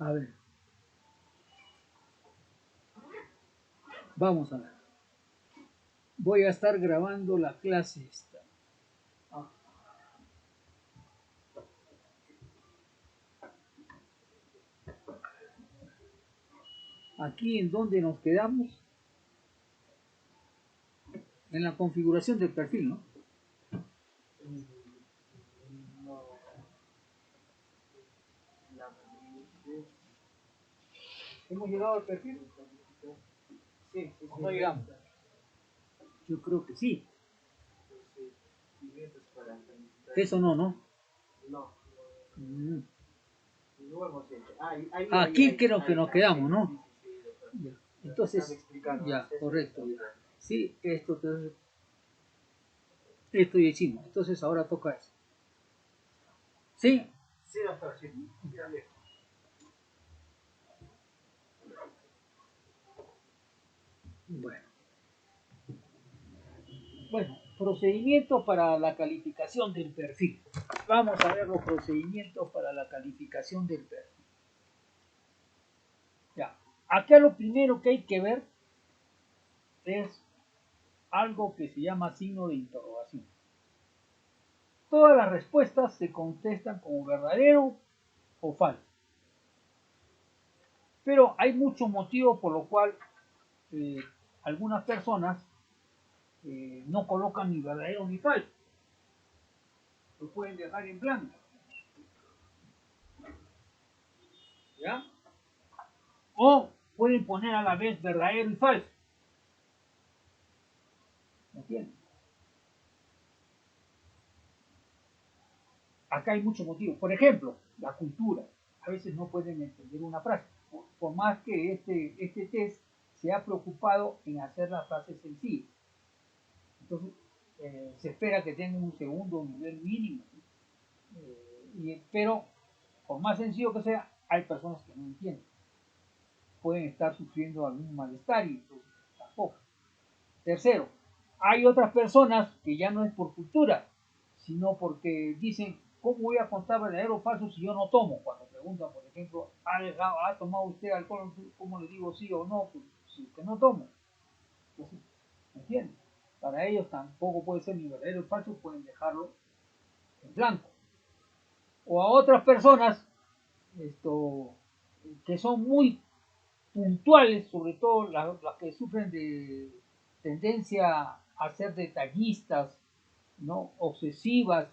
A ver, vamos a ver. Voy a estar grabando la clase esta. Ah, aquí en donde nos quedamos, en la configuración del perfil, ¿no? ¿Hemos llegado al perfil? Sí, no llegamos. Yo creo que sí. Eso no, ¿no? No. Mm. Ahí, Aquí creo que nos quedamos, ¿no? Sí, Ya. Entonces, ya, correcto. Sí, esto ya hicimos. Entonces ahora toca eso. ¿Sí? Sí, doctor, sí. Bueno. Bueno, procedimientos para la calificación del perfil. Vamos a ver los procedimientos para la calificación del perfil. Ya. Acá lo primero que hay que ver es algo que se llama signo de interrogación. Todas las respuestas se contestan como verdadero o falso. Pero hay muchos motivos por los cuales algunas personas no colocan ni verdadero ni falso. Lo pueden dejar en blanco. ¿Ya? O pueden poner a la vez verdadero y falso. ¿Me entiendes? Acá hay muchos motivos. Por ejemplo, la cultura. A veces no pueden entender una frase. Por más que este test se ha preocupado en hacer la frase sencilla. Entonces, se espera que tengan un segundo nivel mínimo. Pero, por más sencillo que sea, hay personas que no entienden. Pueden estar sufriendo algún malestar y entonces tampoco. Tercero, hay otras personas que ya no es por cultura, sino porque dicen, ¿cómo voy a contar verdadero o falso si yo no tomo? Cuando preguntan, por ejemplo, ¿ha tomado usted alcohol? ¿Cómo le digo sí o no? Pues, si usted no tomo. Entonces, ¿me entienden? Para ellos tampoco puede ser ni verdadero o falso, pueden dejarlo en blanco. O a otras personas que son muy puntuales, sobre todo las que sufren de tendencia a ser detallistas, ¿no? Obsesivas.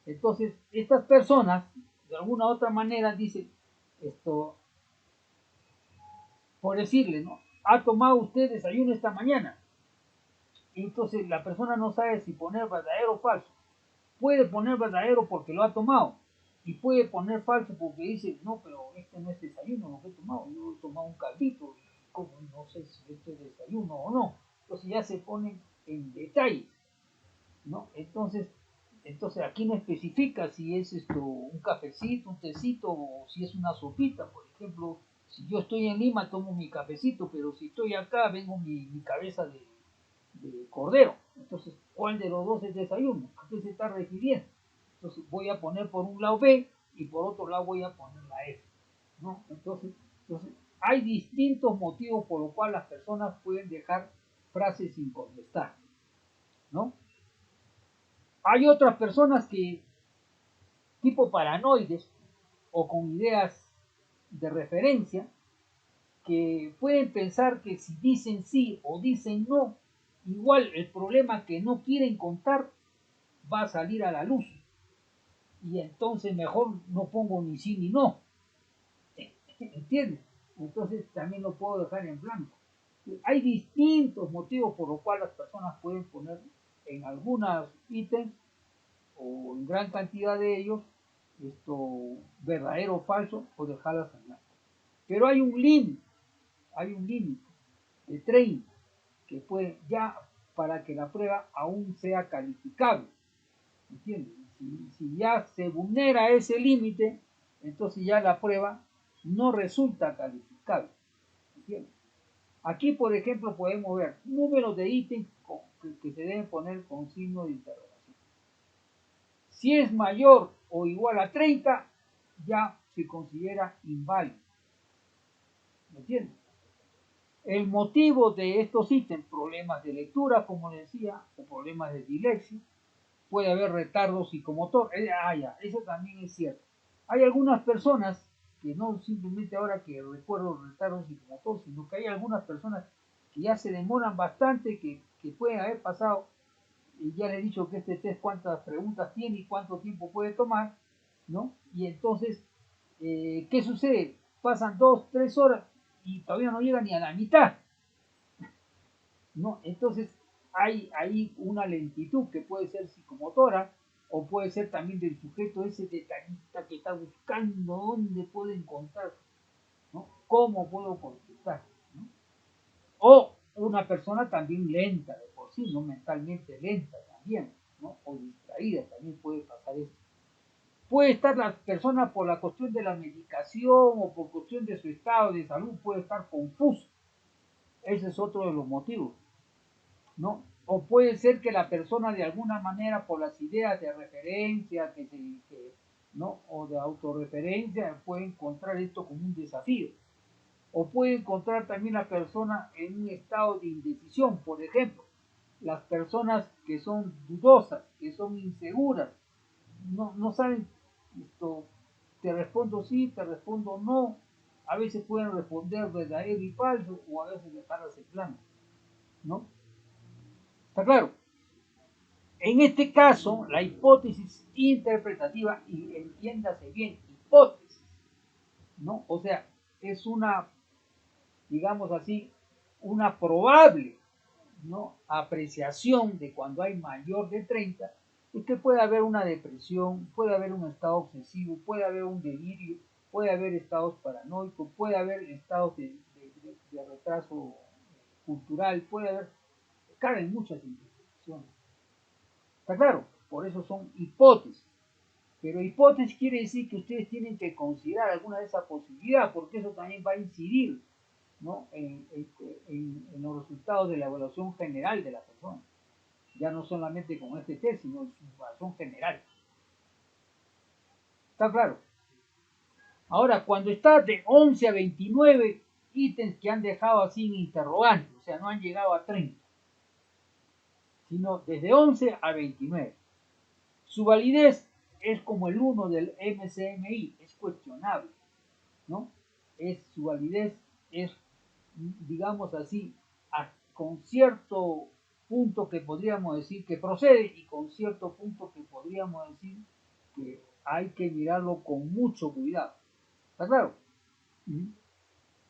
Entonces, estas personas, de alguna u otra manera, dicen, por decirle, ¿no? ¿Ha tomado usted desayuno esta mañana? Entonces, la persona no sabe si poner verdadero o falso. Puede poner verdadero porque lo ha tomado, y puede poner falso porque dice, no, pero este no es desayuno lo que he tomado, yo he tomado un caldito, como no sé si esto es desayuno o no. Entonces ya se ponen en detalle, ¿no? Entonces aquí no especifica si es un cafecito, un tecito, o si es una sopita. Por ejemplo, si yo estoy en Lima tomo mi cafecito, pero si estoy acá vengo mi cabeza de cordero. Entonces, ¿cuál de los dos es desayuno? ¿A qué se está refiriendo? Entonces voy a poner por un lado B y por otro lado voy a poner la F, ¿no? Entonces hay distintos motivos por los cuales las personas pueden dejar frases sin contestar, ¿no? Hay otras personas que, tipo paranoides o con ideas de referencia, que pueden pensar que si dicen sí o dicen no, igual el problema que no quieren contar va a salir a la luz. Y entonces mejor no pongo ni sí ni no. ¿Entiendes? Entonces también lo puedo dejar en blanco. Hay distintos motivos por los cuales las personas pueden poner en algunos ítems o en gran cantidad de ellos verdadero o falso o dejarlas en blanco. Pero hay un límite de 30 que puede ya para que la prueba aún sea calificable. ¿Entiendes? Si ya se vulnera ese límite, entonces ya la prueba no resulta calificable. ¿Entiendes? Aquí, por ejemplo, podemos ver números de ítems que se deben poner con signo de interrogación. Si es mayor o igual a 30, ya se considera inválido. ¿Me entiendes? El motivo de estos ítems, problemas de lectura, como decía, o problemas de dislexia, puede haber retardo psicomotor. Ya, eso también es cierto. Hay algunas personas que no simplemente ahora que recuerdo retardo psicomotor, sino que hay algunas personas que ya se demoran bastante, que pueden haber pasado, y ya le he dicho que este test cuántas preguntas tiene y cuánto tiempo puede tomar, ¿no? Y entonces, ¿qué sucede? Pasan 2, 3 horas y todavía no llega ni a la mitad, ¿no? Entonces hay ahí una lentitud que puede ser psicomotora o puede ser también del sujeto ese detallista que está buscando dónde puede encontrar, ¿no? ¿Cómo puedo contestar? ¿No? O una persona también lenta de por sí, no mentalmente lenta también, ¿no? O distraída, también puede pasar eso. Puede estar la persona por la cuestión de la medicación o por cuestión de su estado de salud, puede estar confuso. Ese es otro de los motivos, ¿no? O puede ser que la persona de alguna manera por las ideas de referencia ¿no? O de autorreferencia puede encontrar esto como un desafío. O puede encontrar también la persona en un estado de indecisión, por ejemplo, las personas que son dudosas, que son inseguras, no saben esto, te respondo sí, te respondo no, a veces pueden responder verdadero y falso o a veces dejarlas en blanco, ¿no? ¿Está claro? En este caso, la hipótesis interpretativa, y entiéndase bien, hipótesis, ¿no? O sea, es una, digamos así, una probable, ¿no? Apreciación de cuando hay mayor de 30, es que puede haber una depresión, puede haber un estado obsesivo, puede haber un delirio, puede haber estados paranoicos, puede haber estados de retraso cultural, puede haber, caben muchas interpretaciones. ¿Está claro? Por eso son hipótesis. Pero hipótesis quiere decir que ustedes tienen que considerar alguna de esas posibilidades, porque eso también va a incidir, ¿no? en los resultados de la evaluación general de la persona. Ya no solamente con este test, sino en su evaluación general. ¿Está claro? Ahora, cuando está de 11 a 29 ítems que han dejado así en interrogante, o sea, no han llegado a 30, sino desde 11 a 29. Su validez es como el 1 del MCMI, es cuestionable, ¿no? Su validez es, digamos así, con cierto punto que podríamos decir que procede y con cierto punto que podríamos decir que hay que mirarlo con mucho cuidado. ¿Está claro?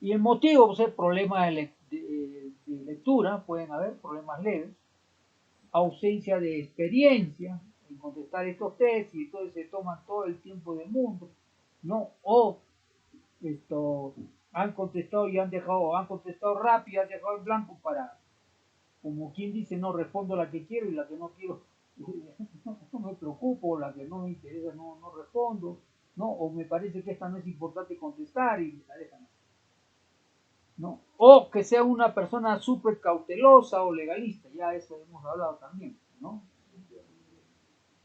Y el motivo puede ser problemas de lectura, pueden haber problemas leves, ausencia de experiencia en contestar estos tests y entonces se toman todo el tiempo del mundo, ¿no? O han contestado y han dejado, han contestado rápido, han dejado en blanco para, como quien dice, no respondo la que quiero y la que no quiero, no me preocupo, la que no me interesa no respondo, ¿no? O me parece que esta no es importante contestar y la dejan, ¿no? O que sea una persona súper cautelosa o legalista, ya eso hemos hablado también, ¿no?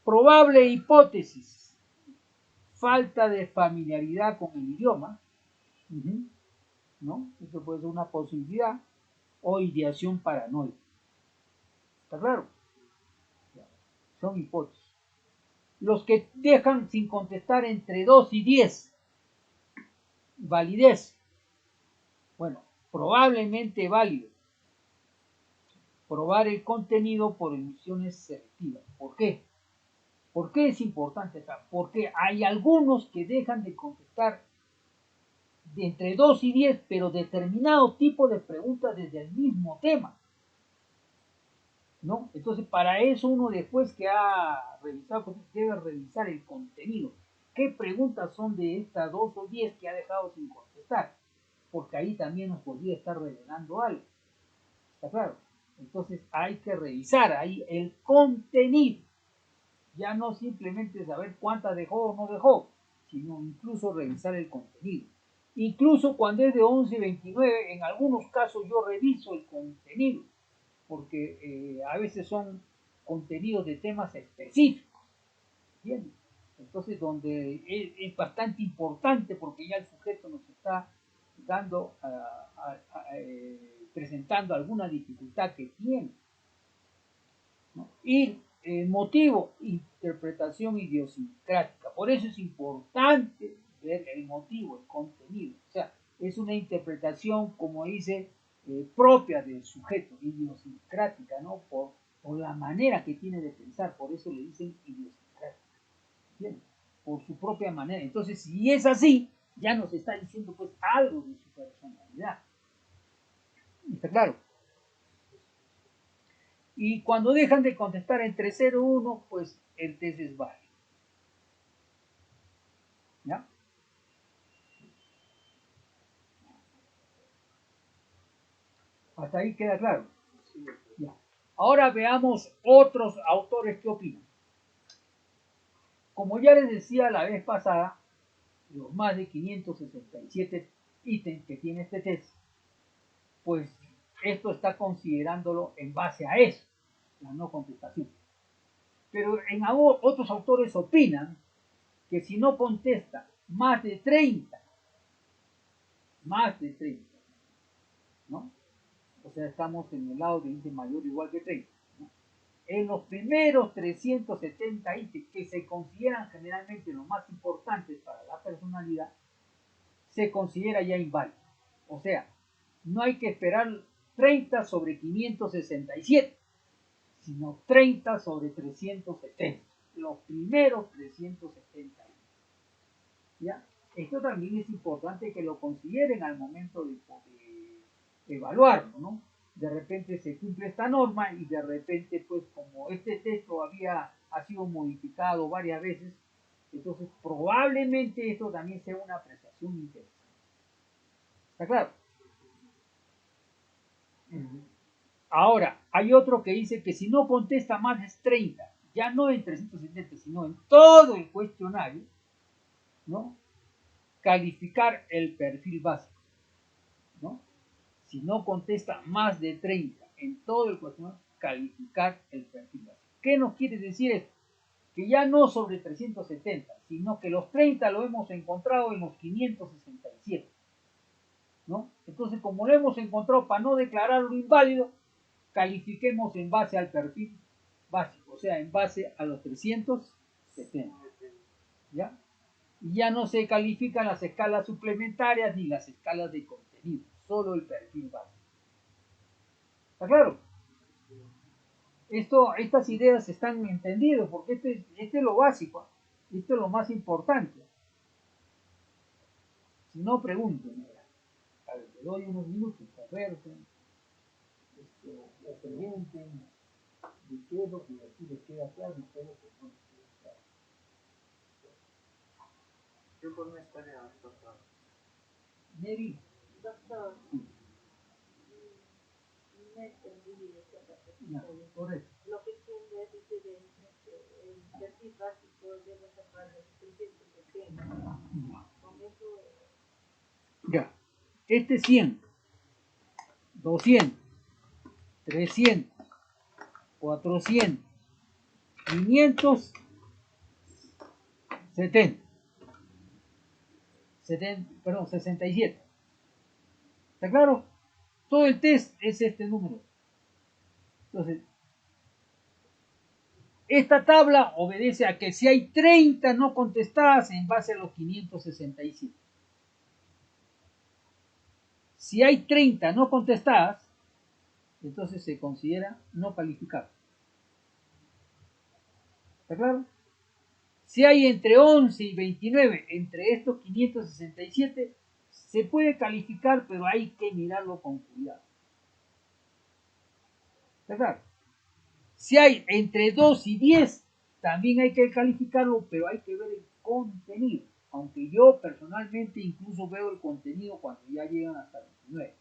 Probable hipótesis, falta de familiaridad con el idioma, ¿no? Eso puede ser una posibilidad, o ideación paranoica. ¿Está claro? Son hipótesis. Los que dejan sin contestar entre 2 y 10, validez. Bueno, probablemente válido. Probar el contenido por emisiones selectivas. ¿Por qué? ¿Por qué es importante? Porque hay algunos que dejan de contestar de entre 2 y 10, pero determinado tipo de preguntas desde el mismo tema, ¿no? Entonces, para eso uno después que ha revisado, pues, debe revisar el contenido. ¿Qué preguntas son de estas 2 o 10 que ha dejado sin contestar? Porque ahí también nos podría estar revelando algo. ¿Está claro? Entonces hay que revisar ahí el contenido. Ya no simplemente saber cuántas dejó o no dejó, sino incluso revisar el contenido. Incluso cuando es de 11 y 29, en algunos casos yo reviso el contenido, porque a veces son contenidos de temas específicos. ¿Entiendes? Entonces, donde es bastante importante porque ya el sujeto nos está presentando alguna dificultad que tiene, ¿no? Y motivo, interpretación idiosincrática. Por eso es importante ver el motivo, el contenido. O sea, es una interpretación, como dice, propia del sujeto, idiosincrática, ¿no? Por la manera que tiene de pensar, por eso le dicen idiosincrática. ¿Entiendes? Por su propia manera. Entonces, si es así, ya nos está diciendo pues algo de su personalidad. ¿Está claro? Y cuando dejan de contestar entre 0 y 1, pues el test es válido. ¿Ya? Hasta ahí queda claro. Ya. Ahora veamos otros autores que opinan. Como ya les decía la vez pasada, los más de 567 ítems que tiene este test, pues esto está considerándolo en base a eso, la no contestación. Pero en otros autores opinan que si no contesta más de 30, ¿no? O sea, estamos en el lado de índice mayor o igual que 30, ¿no? En los primeros 370 ítems que se consideran generalmente los más importantes para la personalidad, se considera ya inválido. O sea, no hay que esperar 30 sobre 567, sino 30 sobre 370. Los primeros 370. ¿Ya? Esto también es importante que lo consideren al momento de evaluarlo, ¿no? De repente se cumple esta norma y de repente, pues como este texto ha sido modificado varias veces, entonces probablemente esto también sea una apreciación interesante. ¿Está claro? Ahora, hay otro que dice que si no contesta más de 30, ya no en 370, sino en todo el cuestionario, ¿no? Calificar el perfil básico, ¿no? Si no contesta más de 30 en todo el cuestionario, calificar el perfil básico. ¿Qué nos quiere decir esto? Que ya no sobre 370, sino que los 30 lo hemos encontrado en los 567, ¿no? Entonces, como lo hemos encontrado para no declararlo inválido, califiquemos en base al perfil básico, o sea, en base a los 370, ¿ya? Y ya no se califican las escalas suplementarias ni las escalas de contenido, solo el perfil básico. ¿Está claro? Estas ideas están entendidas porque este es lo básico, esto es lo más importante. Si no, pregunten. A ver, te doy unos minutos, conversen, o pregunten de qué es lo que aquí les queda claro y qué es lo que no les queda claro. Yo por mi historia, doctor. Neri. Doctor, Sí. no entendí esta parte. Ya, correcto. Lo que entiendo es decir, el perfil básico debe sacar de 370. Con eso. Ya. Este 100, 200, 300, 400, 500, 67. ¿Está claro? Todo el test es este número. Entonces, esta tabla obedece a que si hay 30 no contestadas en base a los 567. Si hay 30 no contestadas, entonces se considera no calificado. ¿Está claro? Si hay entre 11 y 29, entre estos 567, se puede calificar, pero hay que mirarlo con cuidado. ¿Está claro? Si hay entre 2 y 10, también hay que calificarlo, pero hay que ver el contenido. Aunque yo personalmente incluso veo el contenido cuando ya llegan hasta 29.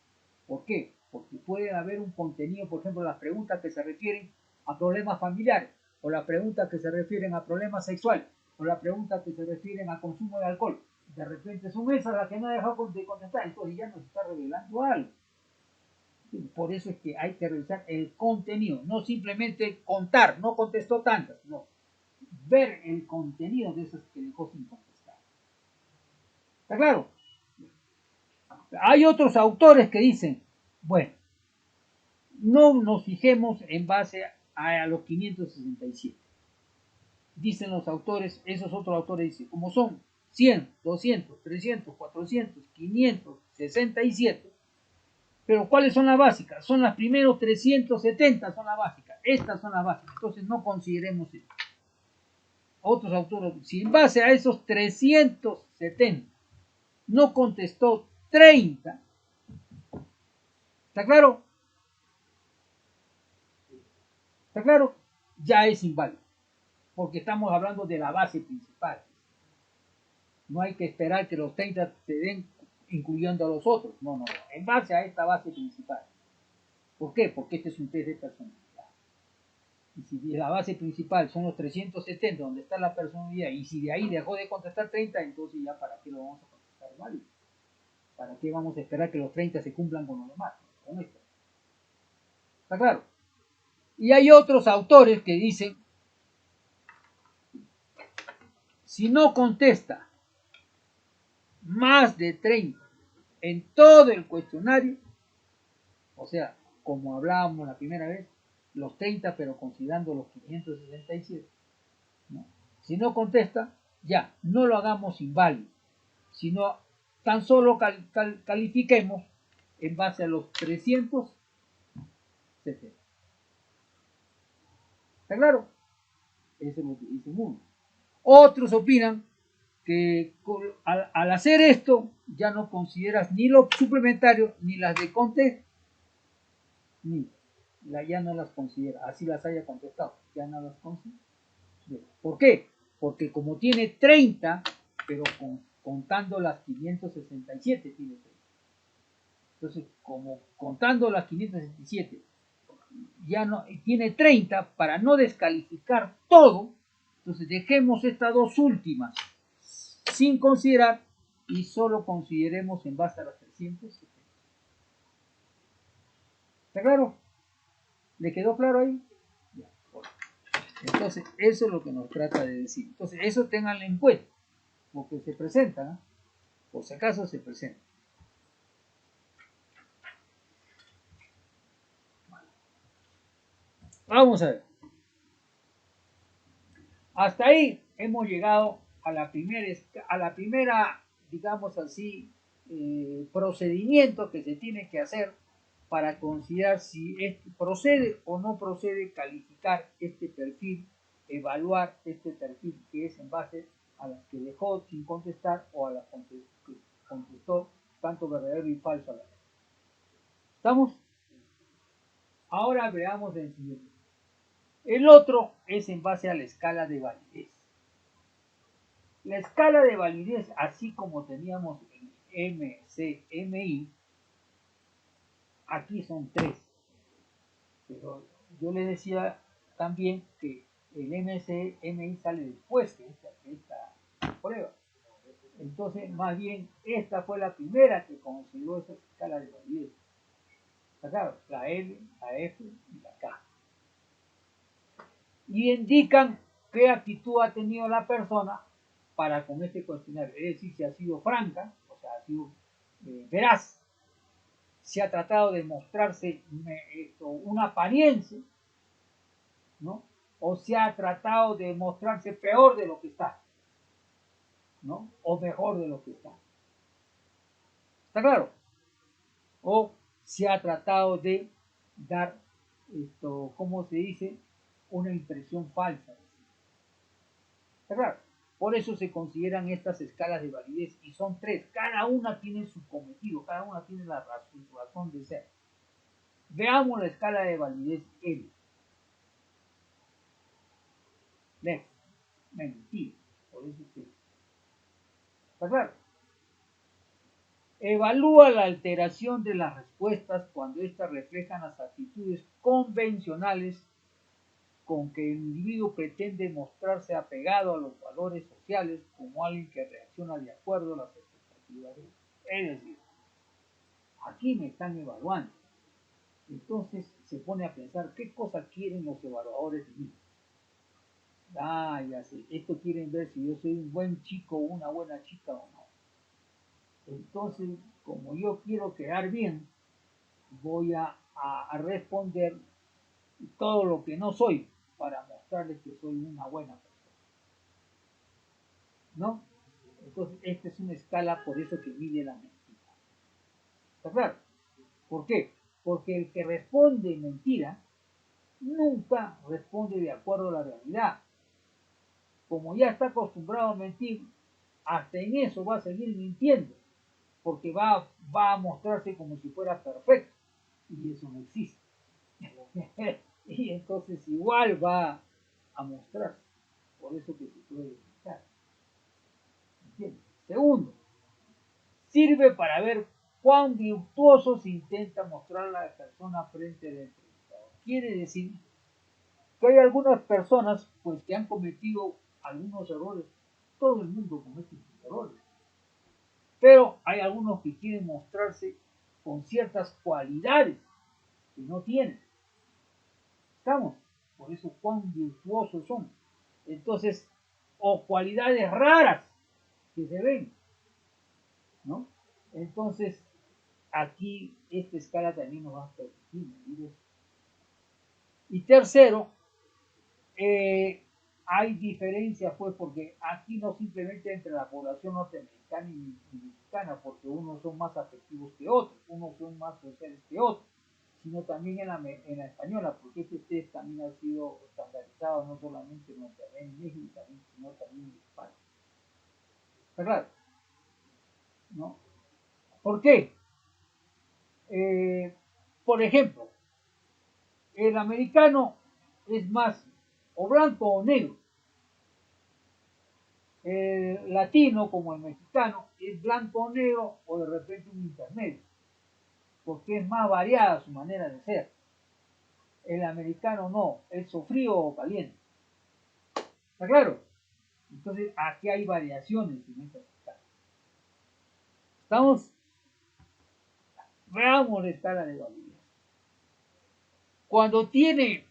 ¿Por qué? Porque puede haber un contenido, por ejemplo, las preguntas que se refieren a problemas familiares, o las preguntas que se refieren a problemas sexuales, o las preguntas que se refieren a consumo de alcohol. De repente son esas las que no ha dejado de contestar, entonces ya nos está revelando algo. Por eso es que hay que revisar el contenido, no simplemente contar, no contestó tantas, no. Ver el contenido de esas que dejó sin contestar. ¿Está claro? Hay otros autores que dicen, bueno, no nos fijemos en base a los 567. Dicen los autores, esos otros autores dicen, como son 100, 200, 300, 400, 567, pero ¿cuáles son las básicas? Son las primeros 370, son las básicas. Estas son las básicas. Entonces no consideremos esto. Otros autores, si en base a esos 370 no contestó 30, ¿está claro? ¿Está claro? Ya es inválido, porque estamos hablando de la base principal. No hay que esperar que los 30 se den incluyendo a los otros. No, no, en base a esta base principal. ¿Por qué? Porque este es un test de personalidad. Y si la base principal son los 370, donde está la personalidad, y si de ahí dejó de contestar 30, entonces ya para qué lo vamos a contestar válido. ¿Para qué vamos a esperar que los 30 se cumplan con los demás? Con esto. ¿Está claro? Y hay otros autores que dicen, si no contesta más de 30 en todo el cuestionario, o sea, como hablábamos la primera vez, los 30 pero considerando los 567, ¿no? Si no contesta, ya, no lo hagamos inválido, sino tan solo califiquemos en base a los 370. ¿Está claro? Eso es lo que dicen unos. Otros opinan que al hacer esto ya no consideras ni lo suplementario ni las de contest, ni ya no las considera, así las haya contestado, ya no las considera. ¿Por qué? Porque como tiene 30, pero contando las 567 tiene 30. Entonces, como contando las 567 ya no tiene 30, para no descalificar todo, entonces dejemos estas dos últimas sin considerar y solo consideremos en base a las 370. ¿Está claro? ¿Le quedó claro ahí? Ya, bueno. Entonces, eso es lo que nos trata de decir. Entonces, eso tenganlo en cuenta, porque se presenta, ¿no? Por si acaso se presenta. Vamos a ver. Hasta ahí hemos llegado a la primera, digamos así, procedimiento que se tiene que hacer para considerar si procede o no procede calificar este perfil, evaluar este perfil que es en base a las que dejó sin contestar o a las que contestó tanto verdadero y falso a la vez. ¿Estamos? Ahora veamos el siguiente. El otro es en base a la escala de validez. La escala de validez, así como teníamos en MCMI, aquí son 3. Pero yo le decía también que el MCMI sale después de esta prueba. Entonces, más bien, esta fue la primera que consideró esa escala de validez. Claro, la L, la F y la K. Y indican qué actitud ha tenido la persona para con este cuestionario. Es decir, si ha sido franca, o sea, ha sido veraz, si ha tratado de mostrarse una apariencia, ¿no? O si ha tratado de mostrarse peor de lo que está, ¿no? O mejor de lo que está. ¿Está claro? O si ha tratado de dar, ¿cómo se dice? Una impresión falsa. ¿Está claro? Por eso se consideran estas escalas de validez y son 3. Cada una tiene su cometido, cada una tiene su razón de ser. Veamos la escala de validez L. Left. Mentira. Por eso es que... ¿Está claro? Evalúa la alteración de las respuestas cuando éstas reflejan las actitudes convencionales con que el individuo pretende mostrarse apegado a los valores sociales como alguien que reacciona de acuerdo a las expectativas de él. Es decir, aquí me están evaluando. Entonces se pone a pensar qué cosa quieren los evaluadores de mí. Ah, ya sé, esto quieren ver si yo soy un buen chico o una buena chica o no. Entonces, como yo quiero quedar bien, voy a responder todo lo que no soy para mostrarles que soy una buena persona, ¿no? Entonces, esta es una escala, por eso que mide la mentira. ¿Está claro? ¿Por qué? Porque el que responde mentira nunca responde de acuerdo a la realidad. Como ya está acostumbrado a mentir, hasta en eso va a seguir mintiendo, porque va a mostrarse como si fuera perfecto, y eso no existe. Y entonces igual va a mostrarse, por eso que se puede evitar. ¿Entiendes? Segundo, sirve para ver cuán virtuoso se intenta mostrar la persona frente al entrevistador. Quiere decir que hay algunas personas pues que han cometido algunos errores. Todo el mundo comete errores, pero hay algunos que quieren mostrarse con ciertas cualidades que no tienen. ¿Estamos? Por eso cuán virtuosos son. Entonces, o cualidades raras que se ven, ¿no? Entonces, aquí esta escala también nos va a permitir medir eso. Y tercero, hay diferencias, pues, porque aquí no simplemente entre la población norteamericana y mexicana, porque unos son más afectivos que otros, unos son más sociales que otros, sino también en la española, porque este test también ha sido estandarizado no solamente en México, sino también en España. ¿Está claro? ¿No? ¿Por qué? Por ejemplo, el americano es más o blanco o negro. El latino, como el mexicano, es blanco o negro o de repente un intermedio, porque es más variada su manera de ser. El americano no, es o frío o caliente. ¿Está claro? Entonces aquí hay variaciones en esta escala. Estamos, veamos la escala de validez. Cuando tiene,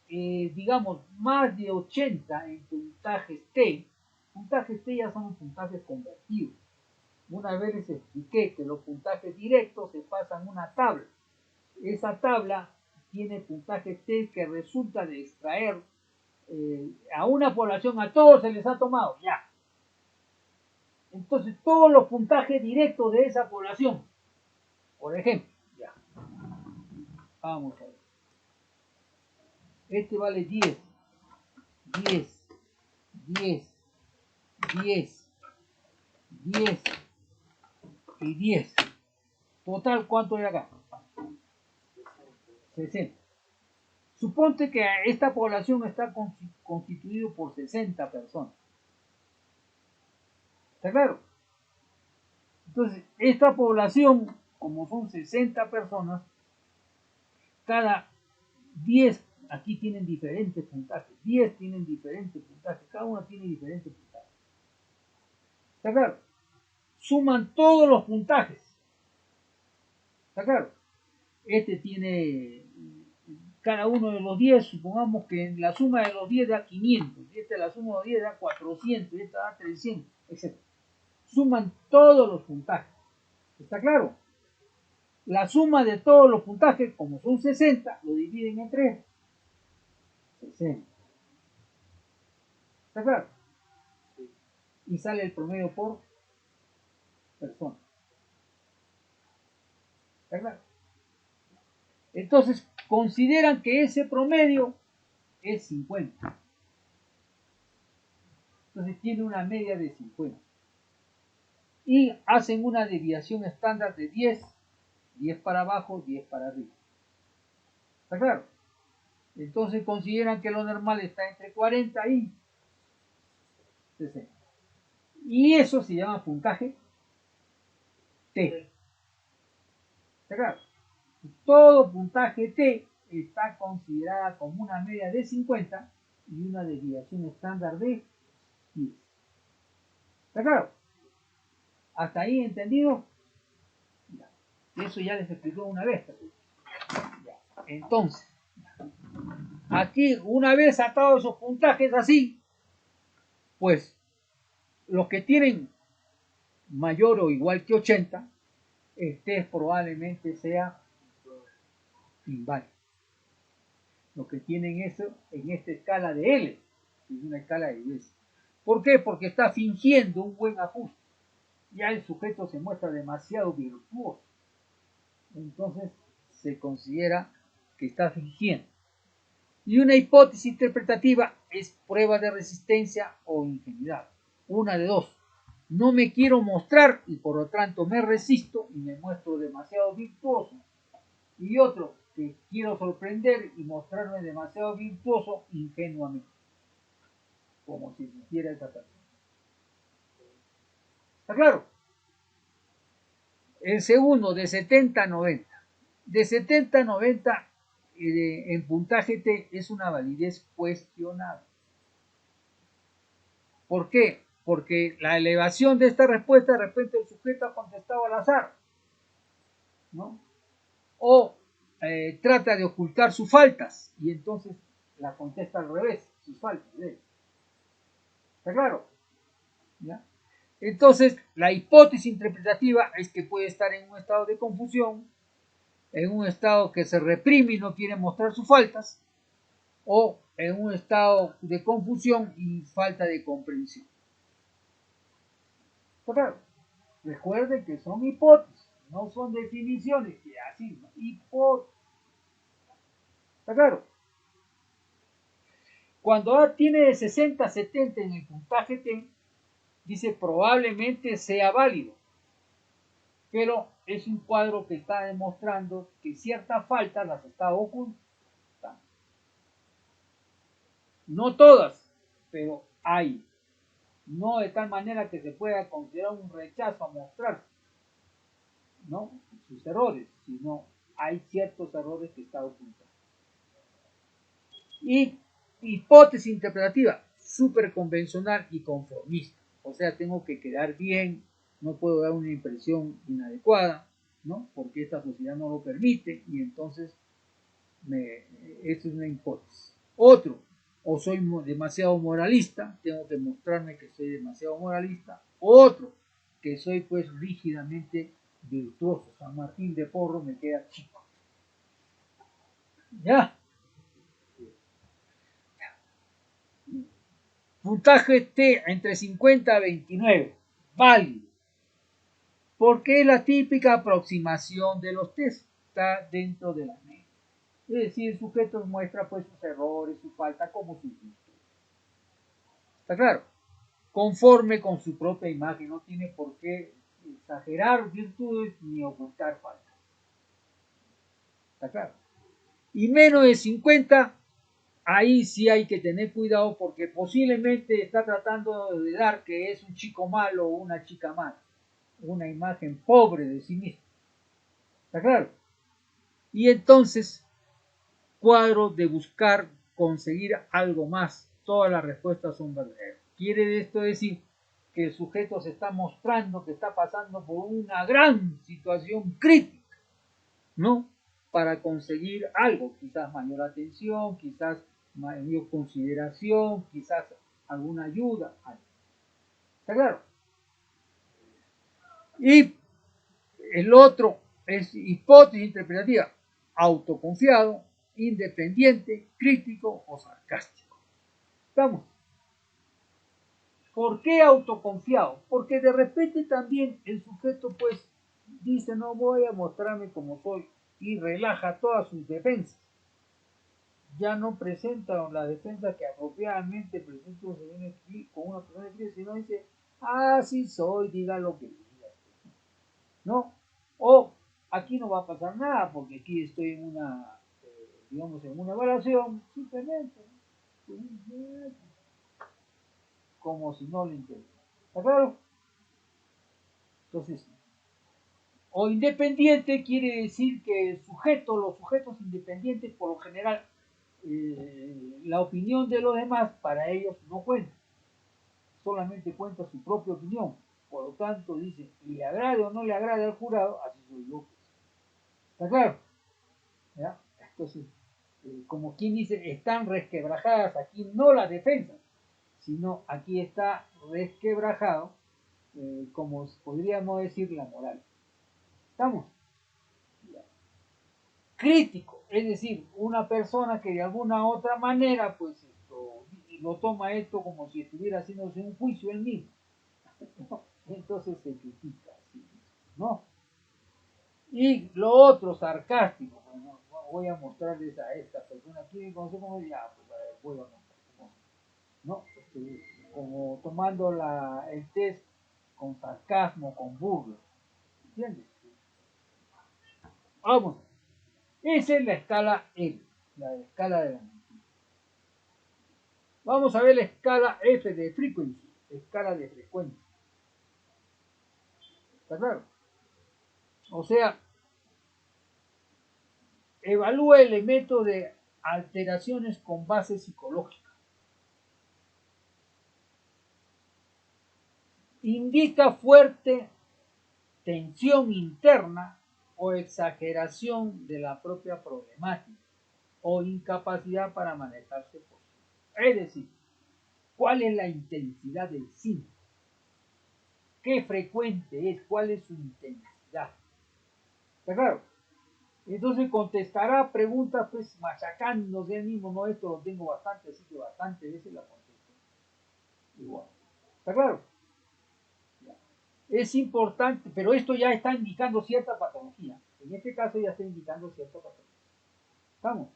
digamos, más de 80 en puntajes T ya son puntajes convertidos. Una vez les expliqué que los puntajes directos se pasan a una tabla. Esa tabla tiene puntaje T que resulta de extraer a una población, a todos se les ha tomado, ya. Entonces, todos los puntajes directos de esa población, por ejemplo, ya. Vamos a ver. Este vale 10, 10, 10, 10, 10 y 10. Total, ¿cuánto hay acá? 60. Suponte que esta población está constituida por 60 personas. ¿Está claro? Entonces, esta población, como son 60 personas, cada 10 aquí tienen diferentes puntajes, 10 tienen diferentes puntajes, cada uno tiene diferentes puntajes. ¿Está claro? Suman todos los puntajes. ¿Está claro? Este tiene, cada uno de los 10, supongamos que la suma de los 10 da 500, y esta la suma de los 10 da 400, y esta da 300, etc. Suman todos los puntajes. ¿Está claro? La suma de todos los puntajes, como son 60, lo dividen en 3. 60. ¿Está claro? Y sale el promedio por persona. ¿Está claro? Entonces, consideran que ese promedio es 50. Entonces, tiene una media de 50. Y hacen una desviación estándar de 10, 10 para abajo, 10 para arriba. ¿Está claro? Entonces, consideran que lo normal está entre 40 y 60. Y eso se llama puntaje T. ¿Está claro? Todo puntaje T está considerada como una media de 50 y una desviación estándar de 10. ¿Está claro? ¿Hasta ahí entendido? Ya. Eso ya les explicó una vez. Ya. Entonces, aquí una vez sacados esos puntajes así, pues los que tienen mayor o igual que 80, el test probablemente sea inválido. Lo que tienen eso en esta escala de L, que es una escala de 10. ¿Por qué? Porque está fingiendo un buen ajuste. Ya el sujeto se muestra demasiado virtuoso. Entonces se considera que está fingiendo. Y una hipótesis interpretativa es prueba de resistencia o ingenuidad. Una de dos. No me quiero mostrar y por lo tanto me resisto y me muestro demasiado virtuoso. Y otro, que quiero sorprender y mostrarme demasiado virtuoso ingenuamente. Como si existiera esa persona. ¿Está claro? El segundo, de 70 a 90. De 70 a 90 en puntaje T es una validez cuestionable. ¿Por qué? Porque la elevación de esta respuesta, de repente el sujeto ha contestado al azar, ¿no? O trata de ocultar sus faltas y entonces la contesta al revés, sus faltas. ¿Está claro? ¿Ya? Entonces, la hipótesis interpretativa es que puede estar en un estado de confusión, en un estado que se reprime y no quiere mostrar sus faltas, o en un estado de confusión y falta de comprensión. ¿Está claro? Recuerden que son hipótesis, no son definiciones, que así, ¿no? Hipótesis. ¿Está claro? Cuando A tiene de 60 a 70 en el puntaje T, dice probablemente sea válido, pero es un cuadro que está demostrando que ciertas faltas las está ocultando. No todas, pero hay. No de tal manera que se pueda considerar un rechazo a mostrar, ¿no?, sus errores, sino hay ciertos errores que está ocultando. Y hipótesis interpretativa, súper convencional y conformista. O sea, tengo que quedar bien, no puedo dar una impresión inadecuada, ¿no?, porque esta sociedad no lo permite, y entonces esto es una hipótesis. Otro, o soy demasiado moralista, tengo que mostrarme que soy demasiado moralista. Otro, que soy pues rígidamente virtuoso. San Martín de Porro me queda chico. ¿Ya? Puntaje T entre 50 a 29. Válido. Porque es la típica aproximación de los test. Está dentro de la media. Es decir, el sujeto muestra pues sus errores, su falta como sus virtudes. ¿Está claro? Conforme con su propia imagen, no tiene por qué exagerar virtudes ni ocultar faltas. ¿Está claro? Y menos de 50, ahí sí hay que tener cuidado porque posiblemente está tratando de dar que es un chico malo o una chica mala, una imagen pobre de sí mismo. ¿Está claro? Y entonces, cuadro de buscar conseguir algo más, todas las respuestas son verdaderas. Quiere esto decir que el sujeto se está mostrando que está pasando por una gran situación crítica, ¿no?, para conseguir algo, quizás mayor atención, quizás mayor consideración, quizás alguna ayuda, algo. ¿Está claro? Y el otro es hipótesis interpretativa, autoconfiado, independiente, crítico o sarcástico. ¿Estamos? ¿Por qué autoconfiado? Porque de repente también el sujeto pues dice no voy a mostrarme como soy y relaja todas sus defensas. Ya no presenta la defensa que apropiadamente presenta con una persona de crisis, sino dice, sí soy, diga lo que diga. ¿No? O aquí no va a pasar nada porque aquí estoy en una, digamos, en una evaluación, simplemente, como si no le interesa. ¿Está claro? Entonces, o independiente quiere decir que el sujeto, los sujetos independientes, por lo general, la opinión de los demás para ellos no cuenta, solamente cuenta su propia opinión. Por lo tanto, dice, le agrade o no le agrade al jurado, así soy yo. ¿Está claro? ¿Ya? Entonces, como quien dice, están resquebrajadas aquí no las defensas, sino aquí está resquebrajado como podríamos decir, la moral. ¿Estamos? Crítico, es decir, una persona que de alguna otra manera, pues, lo toma esto como si estuviera haciéndose un juicio él mismo. Entonces se critica, ¿sí? ¿No? Y lo otro, sarcástico. Bueno, voy a mostrarles a esta persona. ¿Quieren conocer cómo? Ya, pues a ver, voy a mostrar cómo. ¿No? Como tomando el test con sarcasmo, con burla. ¿Entiendes? Vamos. Esa es la escala L, la escala de la mentira. Vamos a ver la escala F de frequency, escala de frecuencia. ¿Está claro? O sea, evalúa el elemento de alteraciones con base psicológica. Indica fuerte tensión interna o exageración de la propia problemática o incapacidad para manejarse por sí. Es decir, ¿cuál es la intensidad del síntoma? ¿Qué frecuente es? ¿Cuál es su intensidad? ¿Está claro? Entonces contestará preguntas pues machacándose él mismo, no, esto lo tengo bastante, así que bastante veces la contesto. Igual. ¿Está claro? Es importante, pero esto ya está indicando cierta patología. En este caso ya está indicando cierta patología. ¿Estamos?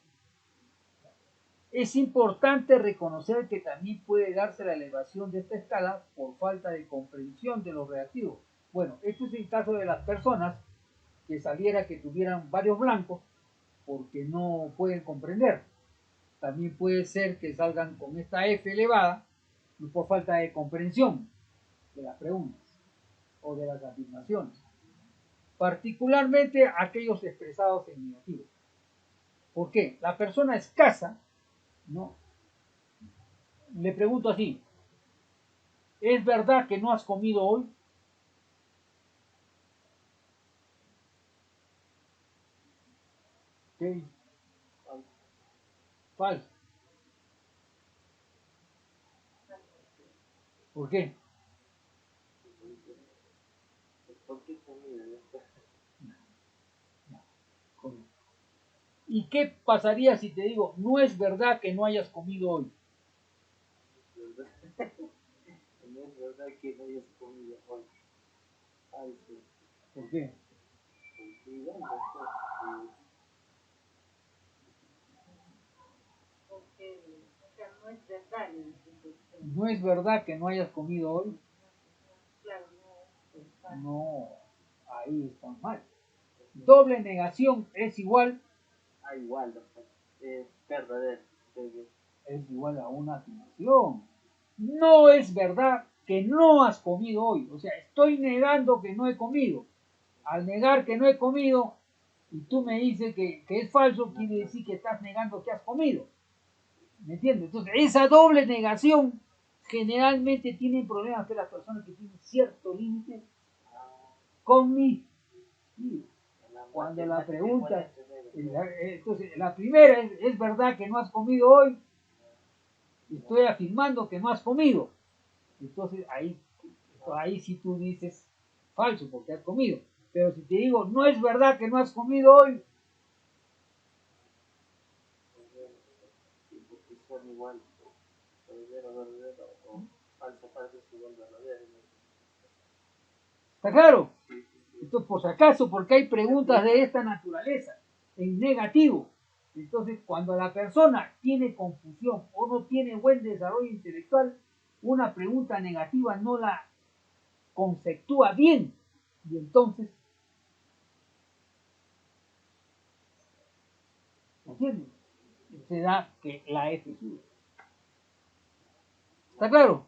Es importante reconocer que también puede darse la elevación de esta escala por falta de comprensión de los reactivos. Bueno, esto es el caso de las personas que saliera que tuvieran varios blancos porque no pueden comprender. También puede ser que salgan con esta F elevada por falta de comprensión de las preguntas o de las afirmaciones, particularmente aquellos expresados en negativo. ¿Por qué? La persona escasa, ¿no? Le pregunto así, ¿es verdad que no has comido hoy? ¿Qué? Falso. ¿Por qué? ¿Por qué comida? Correcto. ¿Y qué pasaría si te digo, no es verdad que no hayas comido hoy? No es verdad que no hayas comido hoy. Ay, sí. ¿Por qué? Porque bueno, pues, Porque, o sea, no es verdad la situación. ¿No es verdad que no hayas comido hoy? Claro, no es verdad. No, ahí están mal. Doble negación es igual igual, o sea, es verdadero. es igual a una afirmación. No es verdad que no has comido hoy. O sea, estoy negando que no he comido. Al negar que no he comido y tú me dices que es falso, quiere decir que estás negando que has comido. ¿Me entiendes? Entonces, esa doble negación generalmente tienen problemas que las personas que tienen cierto límite cognitivo. Cuando la pregunta, entonces, la primera es verdad que no has comido hoy, estoy afirmando que no has comido. Entonces ahí sí tú dices falso porque has comido. Pero si te digo, no es verdad que no has comido hoy, Porque son igual, verdadero, o falso, es igual verdadero. ¿está claro? Entonces, por si acaso, porque hay preguntas de esta naturaleza, en negativo. Entonces, cuando la persona tiene confusión o no tiene buen desarrollo intelectual, una pregunta negativa no la conceptúa bien. Y entonces, ¿entiendes? Se da que la F sube. ¿Está claro?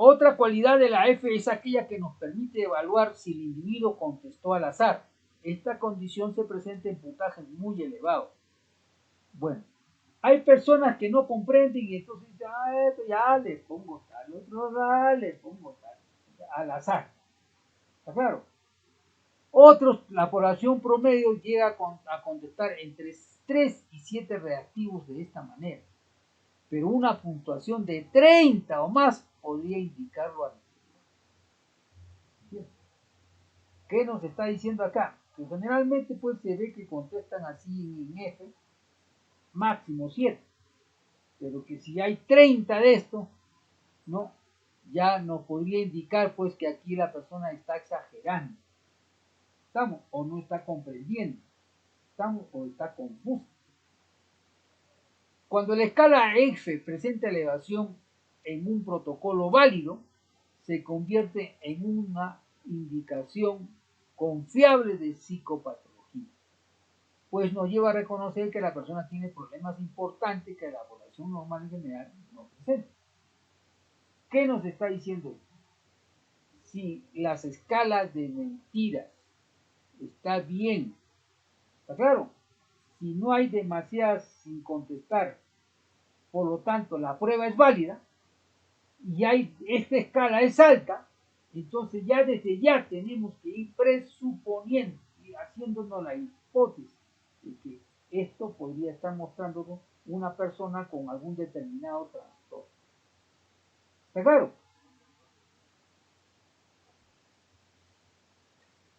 Otra cualidad de la F es aquella que nos permite evaluar si el individuo contestó al azar. Esta condición se presenta en puntajes muy elevados. Bueno, hay personas que no comprenden y entonces dicen, ya le pongo tal, otro le pongo tal, al azar. ¿Está claro? Otros, la población promedio llega a contestar entre 3 y 7 reactivos de esta manera. Pero una puntuación de 30 o más podría indicarlo a nosotros. ¿Qué nos está diciendo acá? Que generalmente pues se ve que contestan así en F, máximo 7, pero que si hay 30 de esto, ¿no? Ya nos podría indicar pues que aquí la persona está exagerando, ¿estamos? O no está comprendiendo, ¿estamos? O está confuso. Cuando la escala F presenta elevación en un protocolo válido, se convierte en una indicación confiable de psicopatología, pues nos lleva a reconocer que la persona tiene problemas importantes que la población normal en general no presenta. ¿Qué nos está diciendo esto? Si las escalas de mentiras está bien, ¿está claro? Si no hay demasiadas sin contestar, por lo tanto la prueba es válida, y esta escala es alta, entonces ya desde ya tenemos que ir presuponiendo y haciéndonos la hipótesis de que esto podría estar mostrándonos una persona con algún determinado trastorno. ¿Está claro?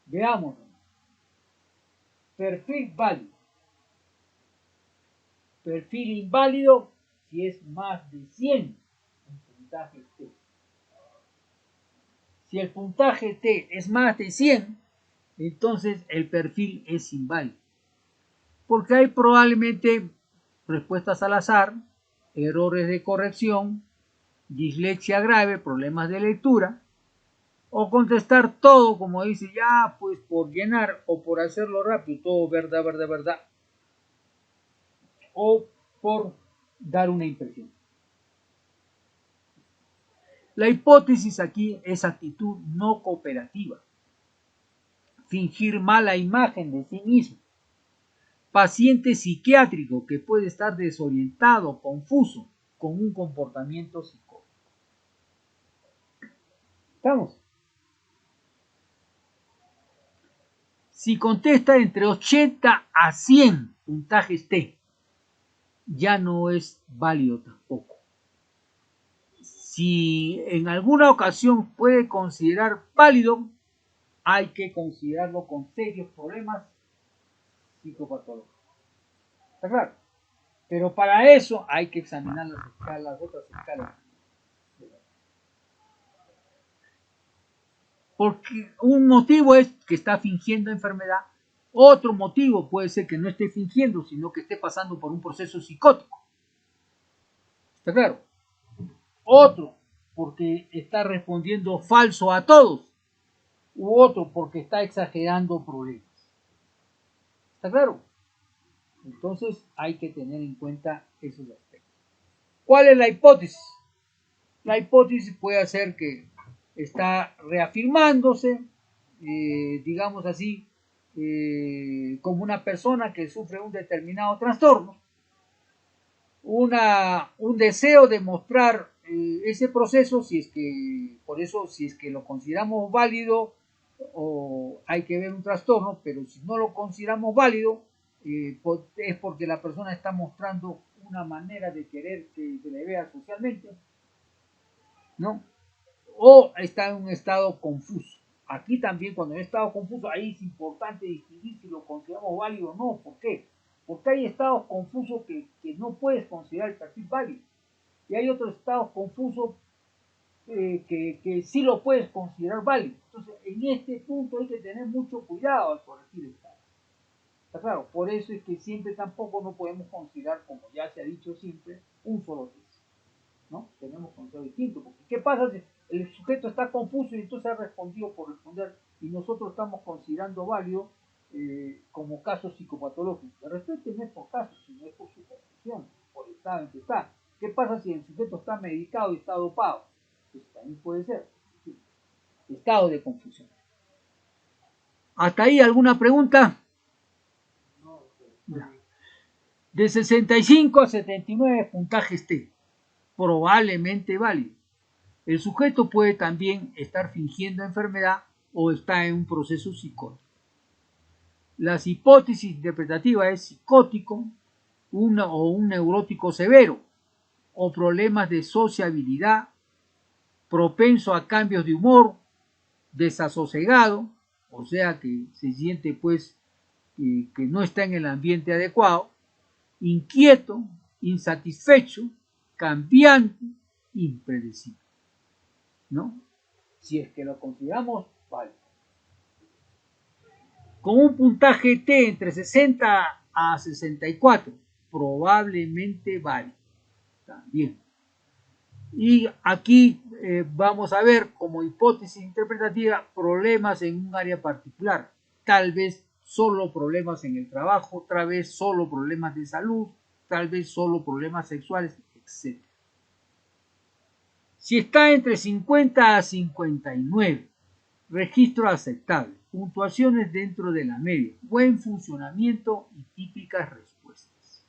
Veamos. Perfil válido. Perfil inválido si es más de 100 en puntaje T. Si el puntaje T es más de 100, entonces el perfil es inválido. Porque hay probablemente respuestas al azar, errores de corrección, dislexia grave, problemas de lectura, o contestar todo, como dice, ya pues por llenar o por hacerlo rápido, todo verdad, verdad, verdad, o por dar una impresión. La hipótesis aquí es actitud no cooperativa, fingir mala imagen de sí mismo, paciente psiquiátrico que puede estar desorientado, confuso, con un comportamiento psicótico. ¿Estamos? Si contesta entre 80 a 100 puntajes T, ya no es válido tampoco. Si en alguna ocasión puede considerar válido, hay que considerarlo con serios problemas psicopatológicos. ¿Está claro? Pero para eso hay que examinar las otras escalas. Porque un motivo es que está fingiendo enfermedad, otro motivo puede ser que no esté fingiendo, sino que esté pasando por un proceso psicótico. ¿Está claro? Otro, porque está respondiendo falso a todos, u otro, porque está exagerando problemas. ¿Está claro? Entonces hay que tener en cuenta esos aspectos. ¿Cuál es la hipótesis? La hipótesis puede ser que está reafirmándose, digamos así, como una persona que sufre un determinado trastorno, un deseo de mostrar ese proceso, si es que, por eso, si es que lo consideramos válido, o hay que ver un trastorno, pero si no lo consideramos válido, es porque la persona está mostrando una manera de querer que se le vea socialmente, ¿no? O está en un estado confuso. Aquí también, cuando hay estado confuso, ahí es importante distinguir si lo consideramos válido o no. ¿Por qué? Porque hay estados confusos que no puedes considerar el perfil válido. Y hay otros estados confusos que sí lo puedes considerar válido. Entonces, en este punto hay que tener mucho cuidado al corregir estados. ¿Está claro? Por eso es que siempre tampoco no podemos considerar, como ya se ha dicho siempre, un solo test, ¿no? Tenemos conceptos distintos. Porque ¿qué pasa si el sujeto está confuso y entonces ha respondido por responder y nosotros estamos considerando válido como caso psicopatológico? De repente no es por caso, sino es por su confusión, por el estado en que está. ¿Qué pasa si el sujeto está medicado y está dopado? Pues también puede ser, ¿sí? Estado de confusión. ¿Hasta ahí alguna pregunta? No, De 65 a 79 puntajes T, probablemente válido. El sujeto puede también estar fingiendo enfermedad o está en un proceso psicótico. Las hipótesis interpretativas es psicótico o un neurótico severo o problemas de sociabilidad propenso a cambios de humor, desasosegado, o sea que se siente pues que no está en el ambiente adecuado, inquieto, insatisfecho, cambiante, impredecible, ¿no? Si es que lo consideramos válido. Con un puntaje T entre 60 a 64, probablemente válido también. Y aquí vamos a ver como hipótesis interpretativa problemas en un área particular, tal vez solo problemas en el trabajo, otra vez solo problemas de salud, tal vez solo problemas sexuales, etc. Si está entre 50 a 59, registro aceptable, puntuaciones dentro de la media, buen funcionamiento y típicas respuestas.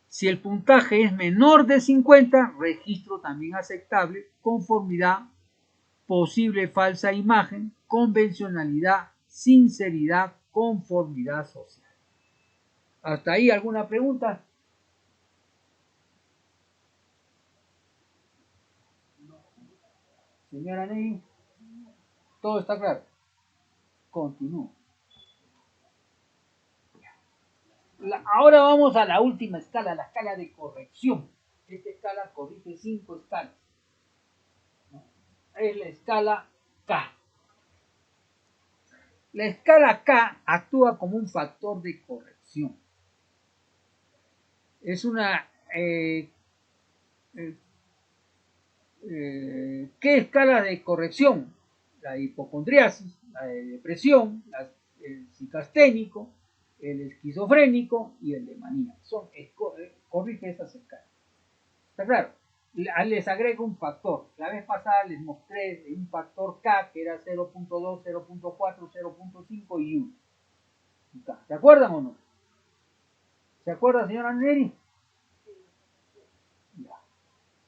Si el puntaje es menor de 50, registro también aceptable, conformidad, posible falsa imagen, convencionalidad, sinceridad, conformidad social. ¿Hasta ahí alguna pregunta? Señora Ney, ¿todo está claro? Continúo. Ahora vamos a la última escala, la escala de corrección. Esta escala corrige 5 escalas. Es la escala K. La escala K actúa como un factor de corrección. Es una... ¿qué escala de corrección? La de hipocondriasis, la de depresión, el psicasténico, el esquizofrénico y el de manía. Corrige esas escalas. ¿Está claro? Les agrego un factor. La vez pasada les mostré un factor K que era 0.2, 0.4, 0.5 y 1. ¿Se acuerdan o no? ¿Se acuerda, señora Neri? Ya.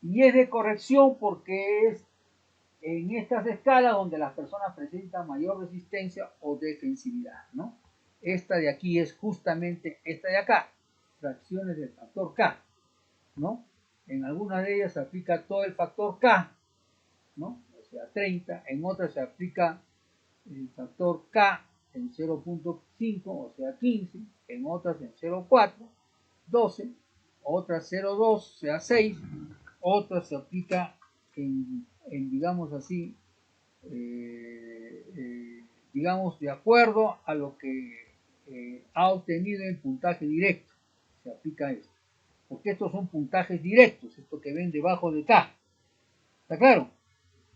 Y es de corrección porque es en estas escalas donde las personas presentan mayor resistencia o defensividad, ¿no? Esta de aquí es justamente esta de acá, fracciones del factor K, ¿no? En algunas de ellas se aplica todo el factor K, ¿no? O sea, 30, en otras se aplica el factor K en 0.5, o sea, 15, en otras en 0.4, 12, otras 0.2, o sea, 6, otras se aplica en digamos así, digamos, de acuerdo a lo que ha obtenido en puntaje directo. Se aplica esto. Porque estos son puntajes directos, esto que ven debajo de K. ¿Está claro?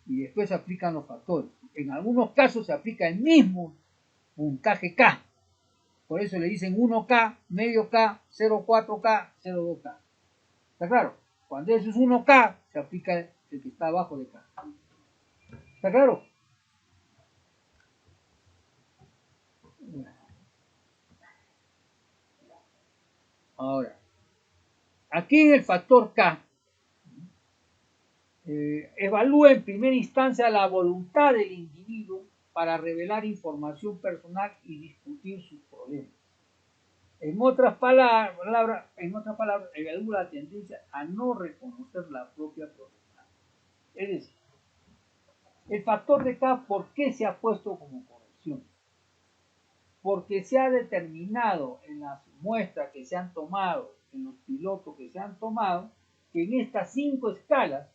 Y después se aplican los factores. En algunos casos se aplica el mismo puntaje K. Por eso le dicen 1K, medio K, 0,4K, 0,2K. ¿Está claro? Cuando eso es 1K, se aplica el que está abajo de K. ¿Está claro? Ahora, aquí en el factor K, evalúa en primera instancia la voluntad del individuo para revelar información personal y discutir sus problemas. En otras palabras, evalúa la tendencia a no reconocer la propia problemática. Es decir, el factor de K, ¿por qué se ha puesto como corrección? Porque se ha determinado en las muestras que se han tomado, en los pilotos que se han tomado, que en estas 5 escalas,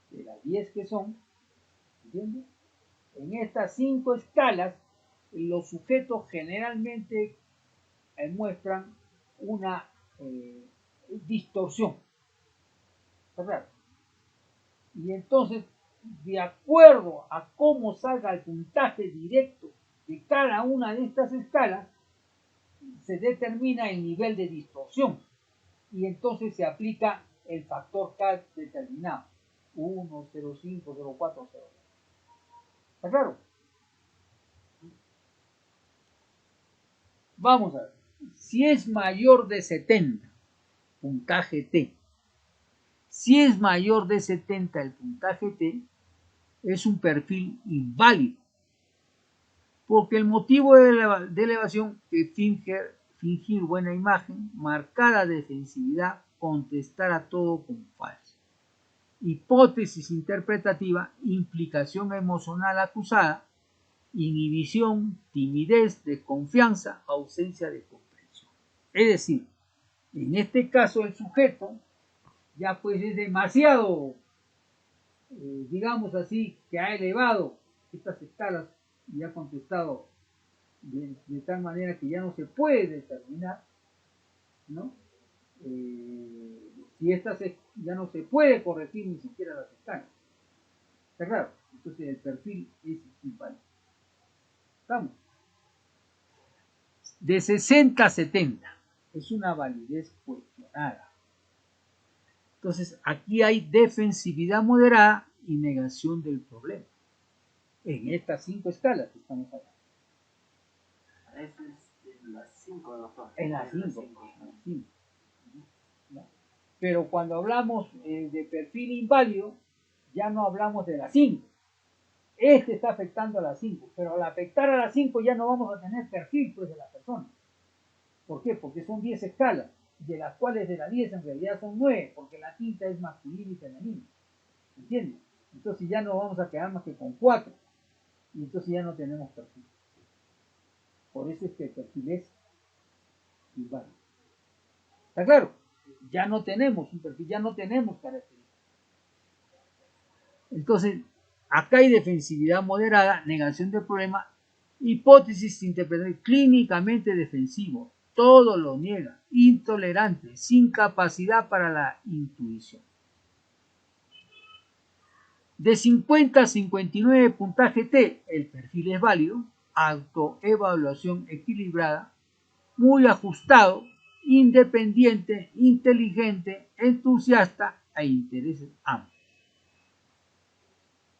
de las 10 que son, ¿entiendes? En estas 5 escalas, los sujetos generalmente muestran una distorsión. ¿Está claro? Y entonces, de acuerdo a cómo salga el puntaje directo de cada una de estas escalas, se determina el nivel de distorsión. Y entonces se aplica el factor K determinado. 1, 0,5, 0,4, 0. ¿Está claro? Vamos a ver. Si es mayor de 70, puntaje T. Si es mayor de 70 el puntaje T, es un perfil inválido. Porque el motivo de elevación es fingir buena imagen, marcada defensividad, contestar a todo con falso. hipótesis interpretativa, implicación emocional acusada, inhibición, timidez, desconfianza, ausencia de comprensión. Es decir, en este caso el sujeto ya pues es demasiado, digamos así, que ha elevado estas escalas y ha contestado de tal manera que ya no se puede determinar, ¿no? Si ya no se puede corregir ni siquiera las escalas. ¿Está claro? Entonces el perfil es inválido. ¿Estamos? De 60 a 70 es una validez cuestionada. Entonces aquí hay defensividad moderada y negación del problema. En estas 5 escalas que estamos hablando. Eso es en las 5, doctor. En las 5. Pero cuando hablamos de perfil inválido, ya no hablamos de las 5. Este está afectando a las 5, pero al afectar a las 5 ya no vamos a tener perfil pues, de la persona. ¿Por qué? Porque son 10 escalas, de las cuales de las 10 en realidad son 9, porque la quinta es masculina y femenina. ¿Entiendes? Entonces ya no vamos a quedar más que con 4. Y entonces ya no tenemos perfil. Por eso es que el perfil es inválido. ¿Está claro? Ya no tenemos un perfil, ya no tenemos características. Entonces, acá hay defensividad moderada, negación del problema, hipótesis interpretativa, clínicamente defensivo, todo lo niega, intolerante, sin capacidad para la intuición. De 50 a 59 puntaje T, el perfil es válido, autoevaluación equilibrada, muy ajustado, independiente, inteligente, entusiasta e intereses amplios.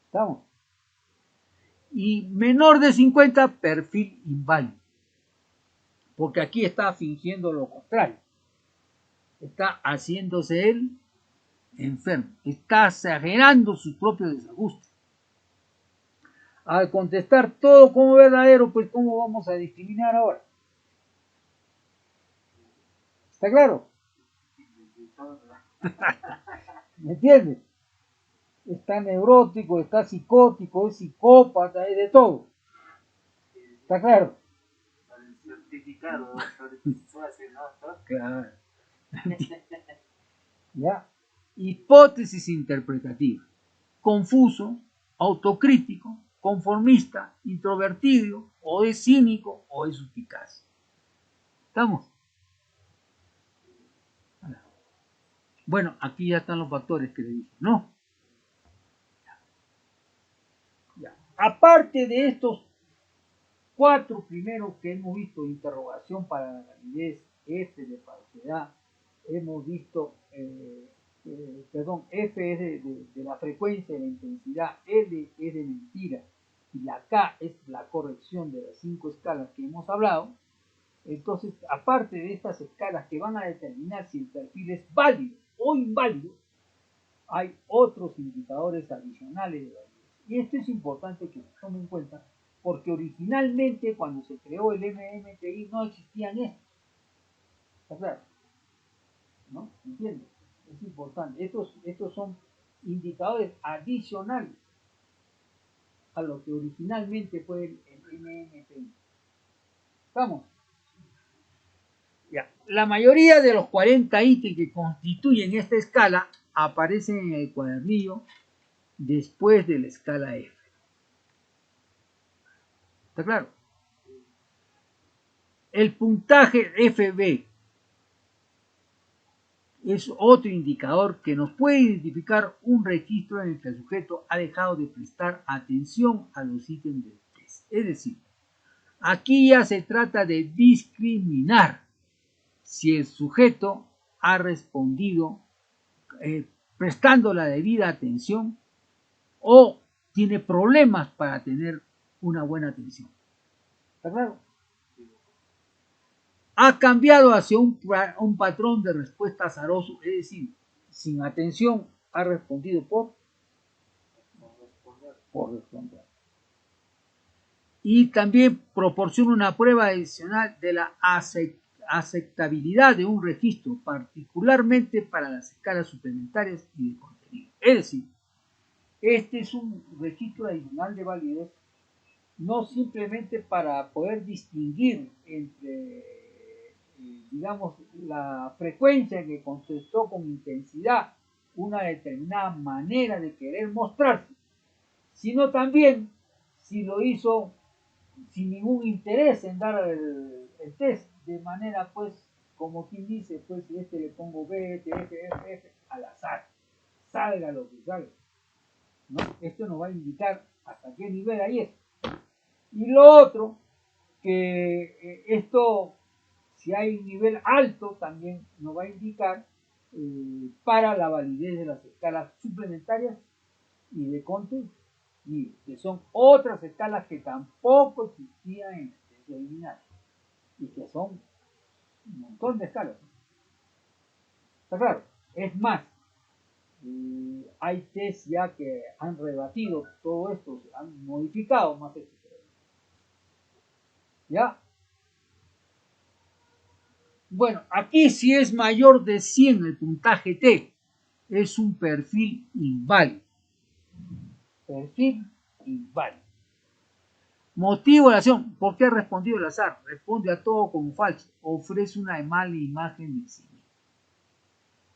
¿Estamos? Y menor de 50, perfil inválido. Porque aquí está fingiendo lo contrario. Está haciéndose él enfermo. Está exagerando su propio desajuste. Al contestar todo como verdadero, pues ¿cómo vamos a discriminar ahora? ¿Está claro? ¿Me entiendes? Está neurótico, está psicótico, es psicópata, es de todo. ¿Está claro? Certificado, Claro. ¿Ya? Hipótesis interpretativa. Confuso, autocrítico, conformista, introvertido, o es cínico o es suspicaz. ¿Estamos? Bueno, aquí ya están los factores que le dije, ¿no? Ya. Aparte de estos 4 primeros que hemos visto, interrogación para la validez, F de falsedad, hemos visto, F es de la frecuencia, de la intensidad, L es de mentira, y la K es la corrección de las 5 escalas que hemos hablado. Entonces, aparte de estas escalas que van a determinar si el perfil es válido o inválido, hay otros indicadores adicionales de validez. Y esto es importante que se tome en cuenta, porque originalmente cuando se creó el MMTI no existían estos. ¿Está claro? ¿No? ¿Entiendes? Es importante. Estos son indicadores adicionales a lo que originalmente fue el MMTI. ¿Estamos? Ya. La mayoría de los 40 ítems que constituyen esta escala aparecen en el cuadernillo después de la escala F. ¿Está claro? El puntaje FB es otro indicador que nos puede identificar un registro en el que el sujeto ha dejado de prestar atención a los ítems del test. Es decir, aquí ya se trata de discriminar si el sujeto ha respondido prestando la debida atención o tiene problemas para tener una buena atención. ¿Está claro? Ha cambiado hacia un patrón de respuesta azaroso, es decir, sin atención, ha respondido por responder. Y también proporciona una prueba adicional de la aceptabilidad de un registro, particularmente para las escalas suplementarias y de contenido. Es decir, este es un registro adicional de validez, no simplemente para poder distinguir entre, digamos, la frecuencia en que contestó con intensidad una determinada manera de querer mostrarse, sino también si lo hizo sin ningún interés en dar el test, de manera pues, como quien dice, pues si le pongo B, F, F, F, al azar, salga lo que salga, ¿no? Esto nos va a indicar hasta qué nivel hay eso. Y lo otro, que esto, si hay un nivel alto, también nos va a indicar para la validez de las escalas suplementarias y de contenido, que son otras escalas que tampoco existían en el test original y que son un montón de escalas. Está claro. Es más, hay test ya que han rebatido todo esto, han modificado más esto. ¿Ya? Bueno, aquí si es mayor de 100 el puntaje T, es un perfil inválido. Perfil inválido. Motivo de la acción. ¿Por qué ha respondido al azar? Responde a todo como falso. Ofrece una mala imagen de sí mismo.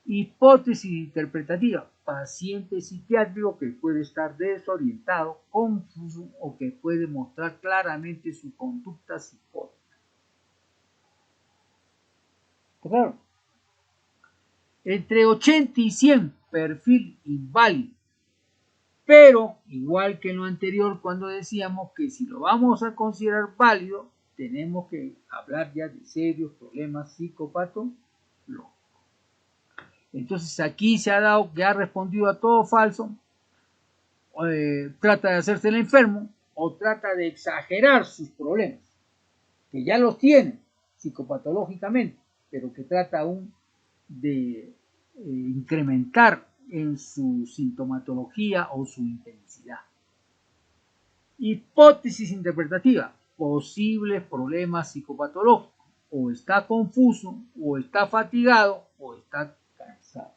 Hipótesis interpretativa. Paciente psiquiátrico que puede estar desorientado, confuso o que puede mostrar claramente su conducta psicótica. Claro. Entre 80 y 100, perfil inválido. Pero, igual que en lo anterior, cuando decíamos que si lo vamos a considerar válido, tenemos que hablar ya de serios problemas psicopatológicos. Entonces aquí se ha dado que ha respondido a todo falso, trata de hacerse el enfermo o trata de exagerar sus problemas, que ya los tiene psicopatológicamente, pero que trata aún de incrementar en su sintomatología o su intensidad. Hipótesis interpretativa, posibles problemas psicopatológicos, o está confuso, o está fatigado, o está cansado.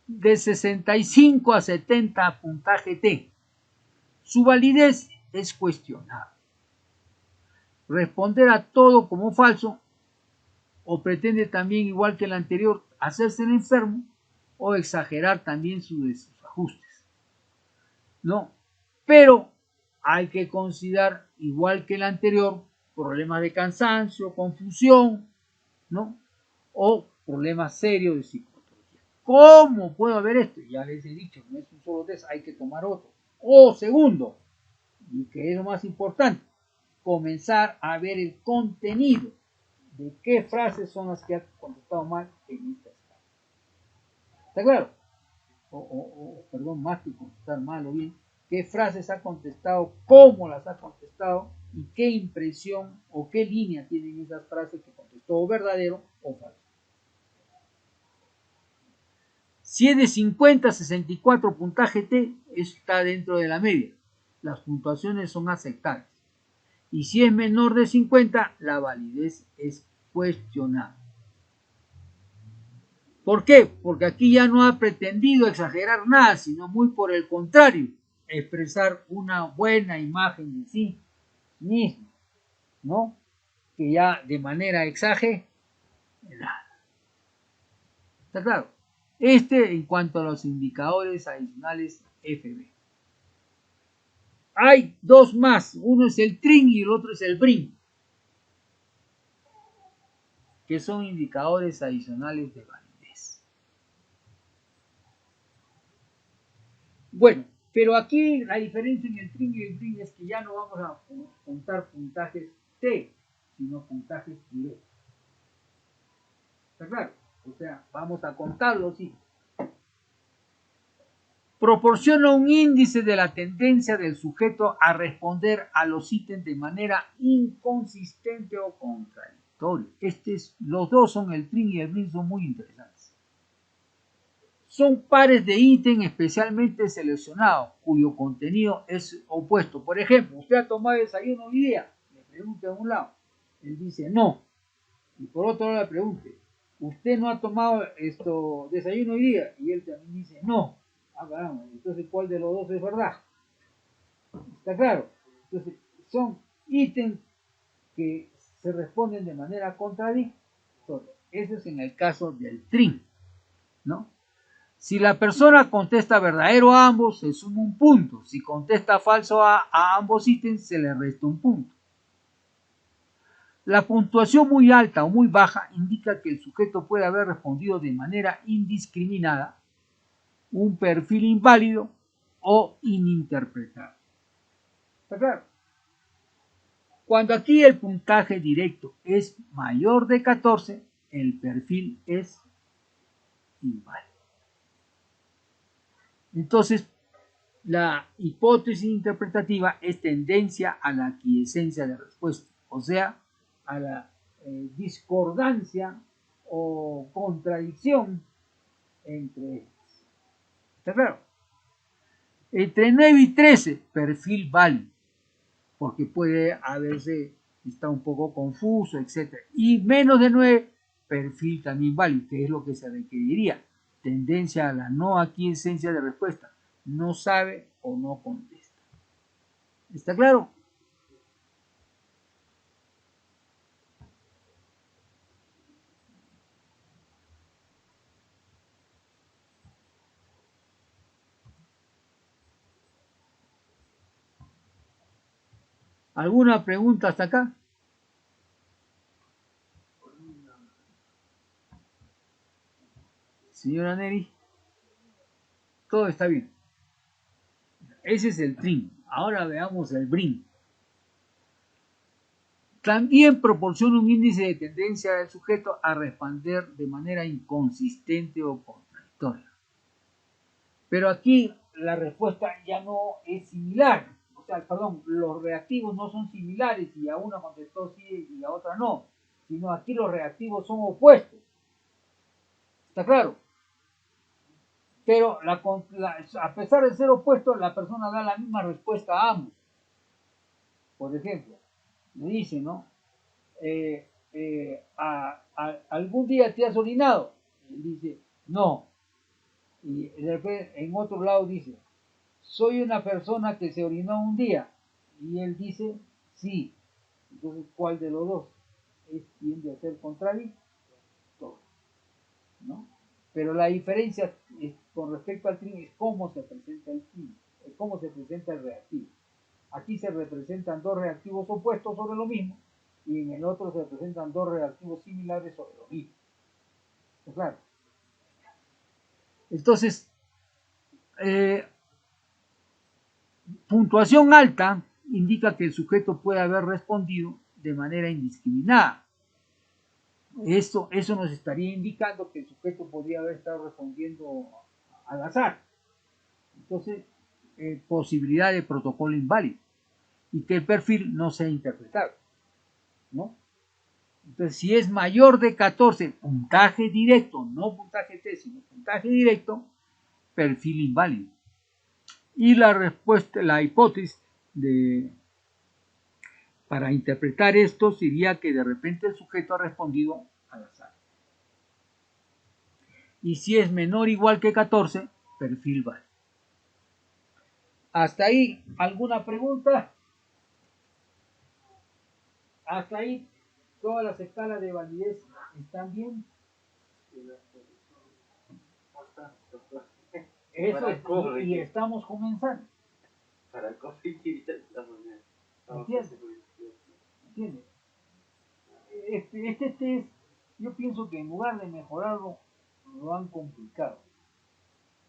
De 65 a 70 puntaje T, su validez es cuestionable. Responder a todo como falso, o pretende también, igual que el anterior, hacerse el enfermo, o exagerar también sus ajustes. No, pero hay que considerar, igual que el anterior, problemas de cansancio, confusión, ¿no? O problemas serios de psicopatología. ¿Cómo puedo ver esto? Ya les he dicho, no es un solo test, hay que tomar otro. O segundo, y que es lo más importante, comenzar a ver el contenido de qué frases son las que ha contestado mal en esta escala. ¿Está claro? Perdón, más que contestar mal o bien, qué frases ha contestado, cómo las ha contestado y qué impresión o qué línea tienen esas frases que contestó verdadero o falso. Si es de 50 a 64 puntaje T, está dentro de la media. Las puntuaciones son aceptables. Y si es menor de 50, la validez es cuestionable. ¿Por qué? Porque aquí ya no ha pretendido exagerar nada, sino muy por el contrario, expresar una buena imagen de sí mismo, ¿no? Que ya de manera exagerada. ¿Está claro? En cuanto a los indicadores adicionales FB. Hay dos más, uno es el TRIN y el otro es el BRIN, que son indicadores adicionales de validez. Bueno, pero aquí la diferencia en el TRIN y el BRIN es que ya no vamos a contar puntajes T, sino puntajes directos. ¿Está claro? O sea, vamos a contarlos, sí. Proporciona un índice de la tendencia del sujeto a responder a los ítems de manera inconsistente o contradictoria. Los dos son el TRIN y el BRIN, son muy interesantes. Son pares de ítems especialmente seleccionados, cuyo contenido es opuesto. Por ejemplo, ¿usted ha tomado desayuno hoy día? Le pregunta de un lado. Él dice no. Y por otro lado le pregunte, usted no ha tomado desayuno hoy día, y él también dice no. Ah, caramba, entonces ¿cuál de los dos es verdad? ¿Está claro? Entonces son ítems que se responden de manera contradictoria. Eso es en el caso del trin, ¿no? Si la persona contesta verdadero a ambos, se suma un punto. Si contesta falso a ambos ítems, se le resta un punto. La puntuación muy alta o muy baja indica que el sujeto puede haber respondido de manera indiscriminada, un perfil inválido o ininterpretable. ¿Está claro? Cuando aquí el puntaje directo es mayor de 14, el perfil es inválido. Entonces, la hipótesis interpretativa es tendencia a la aquiescencia de respuesta, o sea, a la discordancia o contradicción entre ellas. ¿Está claro? Entre 9 y 13, perfil válido, porque puede haberse, está un poco confuso, etc. Y menos de 9, perfil también válido, que es lo que se requeriría. Tendencia a la no aquiescencia de respuesta. No sabe o no contesta. ¿Está claro? ¿Alguna pregunta hasta acá? Señora Neri, todo está bien. Ese es el trin. Ahora veamos el brin. También proporciona un índice de tendencia del sujeto a responder de manera inconsistente o contradictoria. Pero aquí la respuesta ya no es similar. O sea, perdón, los reactivos no son similares y a una contestó sí y a otra no. Sino aquí los reactivos son opuestos. ¿Está claro? Pero a pesar de ser opuestos, la persona da la misma respuesta a ambos. Por ejemplo, me dice, ¿no? ¿Algún día te has orinado? Y él dice, no. Y después en otro lado dice, soy una persona que se orinó un día. Y él dice, sí. Entonces, ¿cuál de los dos tiende a ser contradictorio? ¿No? Pero la diferencia con respecto al trin es cómo se presenta el trin, cómo se presenta el reactivo. Aquí se representan dos reactivos opuestos sobre lo mismo y en el otro se representan dos reactivos similares sobre lo mismo. ¿Está claro? Entonces, puntuación alta indica que el sujeto puede haber respondido de manera indiscriminada. Eso nos estaría indicando que el sujeto podría haber estado respondiendo al azar. Entonces, posibilidad de protocolo inválido y que el perfil no sea interpretable, ¿no? Entonces, si es mayor de 14, puntaje directo, no puntaje T, sino puntaje directo, perfil inválido. Y la respuesta, la hipótesis para interpretar esto sería que de repente el sujeto ha respondido al azar. Y si es menor o igual que 14, perfil válido. ¿Hasta ahí alguna pregunta? ¿Hasta ahí todas las escalas de validez están bien? Eso es, y estamos comenzando. Para corregir ya estamos bien. ¿Entiendes? Este test, yo pienso que en lugar de mejorarlo, lo han complicado.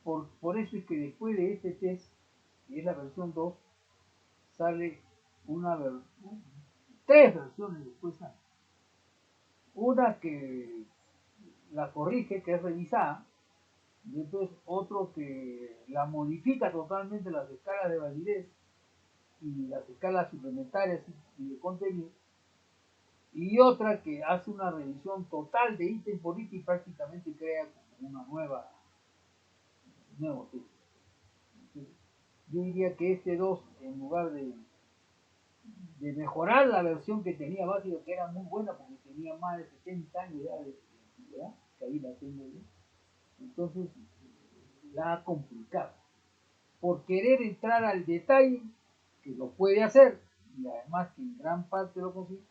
Por eso es que después de este test, que es la versión 2, sale tres versiones después sale. Una que la corrige, que es revisada, y entonces otro que la modifica totalmente las escalas de validez y las escalas suplementarias y de contenido, y otra que hace una revisión total de ítem por ítem y prácticamente crea una nuevo texto. Entonces, yo diría que este 2, en lugar de mejorar la versión que tenía básica, que era muy buena porque tenía más de 70 años ya de ¿verdad? Que ahí la tengo yo. Entonces, la ha complicado. Por querer entrar al detalle, que lo puede hacer, y además que en gran parte lo consigue,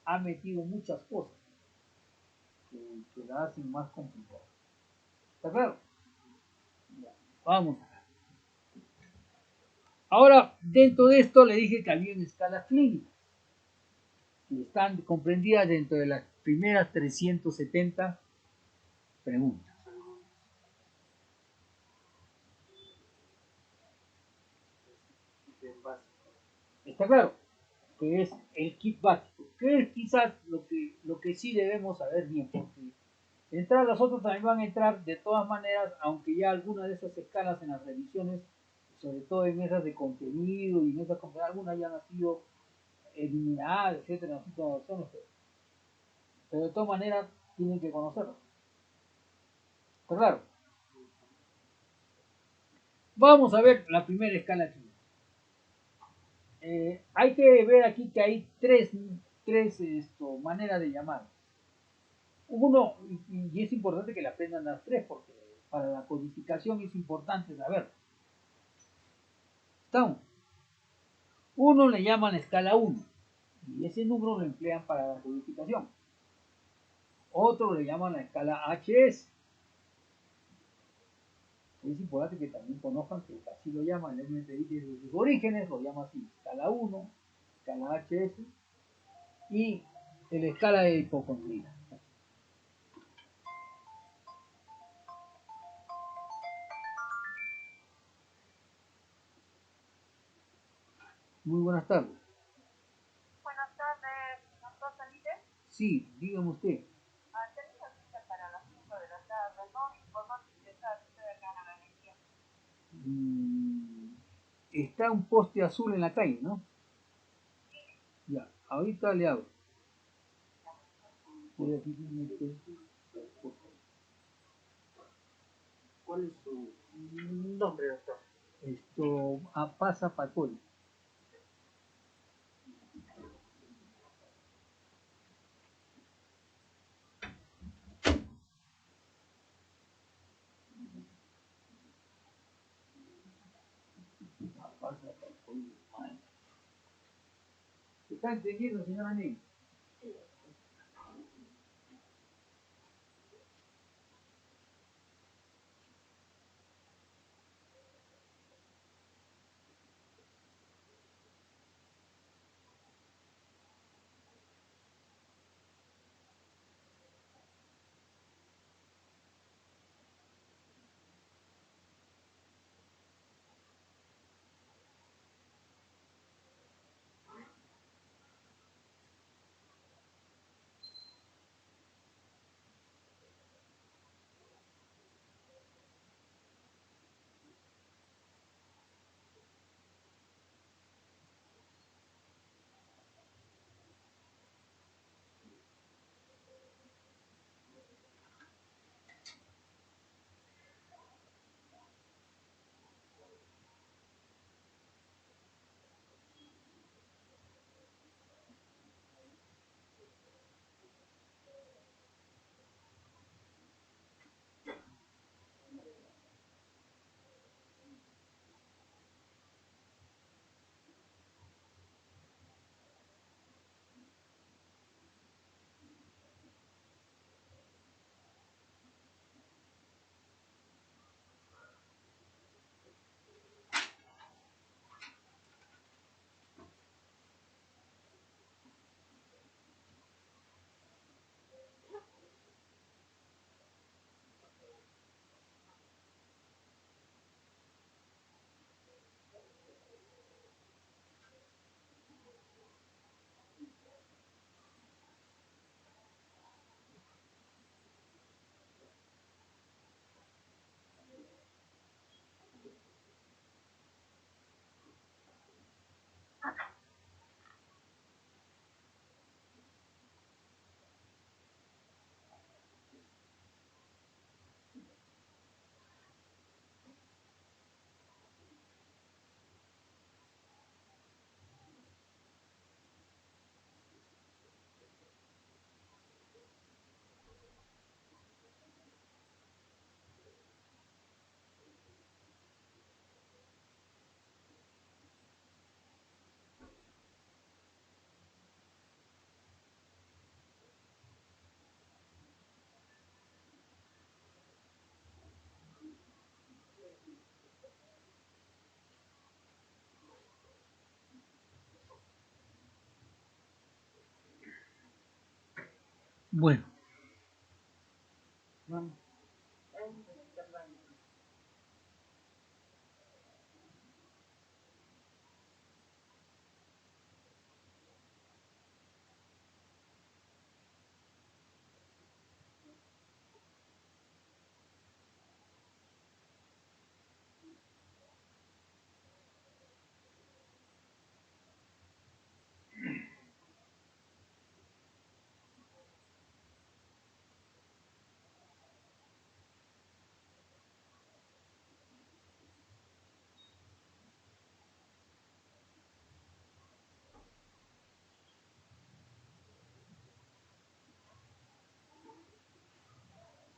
ha metido muchas cosas que la hacen más complicada. ¿Está claro? Ya, vamos. Ahora, dentro de esto le dije que había escalas clínicas, que están comprendidas dentro de las primeras 370 preguntas. Bien básico. ¿Está claro? Que es el kit básico, que es quizás lo que sí debemos saber bien, porque entrar los otros también van a entrar de todas maneras, aunque ya algunas de esas escalas en las revisiones, sobre todo en esas de contenido y en esas algunas ya han sido eliminadas, etcétera, pero de todas maneras tienen que conocerlo. ¿Está claro? Vamos a ver la primera escala aquí. Hay que ver aquí que hay tres maneras de llamar. Uno, y es importante que le aprendan las tres, porque para la codificación es importante saberlo. ¿Estamos? Uno le llaman escala 1, y ese número lo emplean para la codificación. Otro le llaman la escala HS. Es importante que también conozcan que así lo llaman el MPI desde sus orígenes, lo llama así, escala 1, escala HS y la escala de hipocondría. Muy buenas tardes. Buenas tardes, doctor Felipe. Sí, dígame usted. Tenía cita para las 5 de la tarde, ¿no? Y por no ingresar, estoy acá en la galería. Está un poste azul en la calle, ¿no? Ya, ahorita le abro. Voy aquí con este. ¿Cuál es su nombre, doctor? Esto pasa Pacol. Pasa Pacol. ¿Está entendiendo, señora Ney? Bueno, vamos.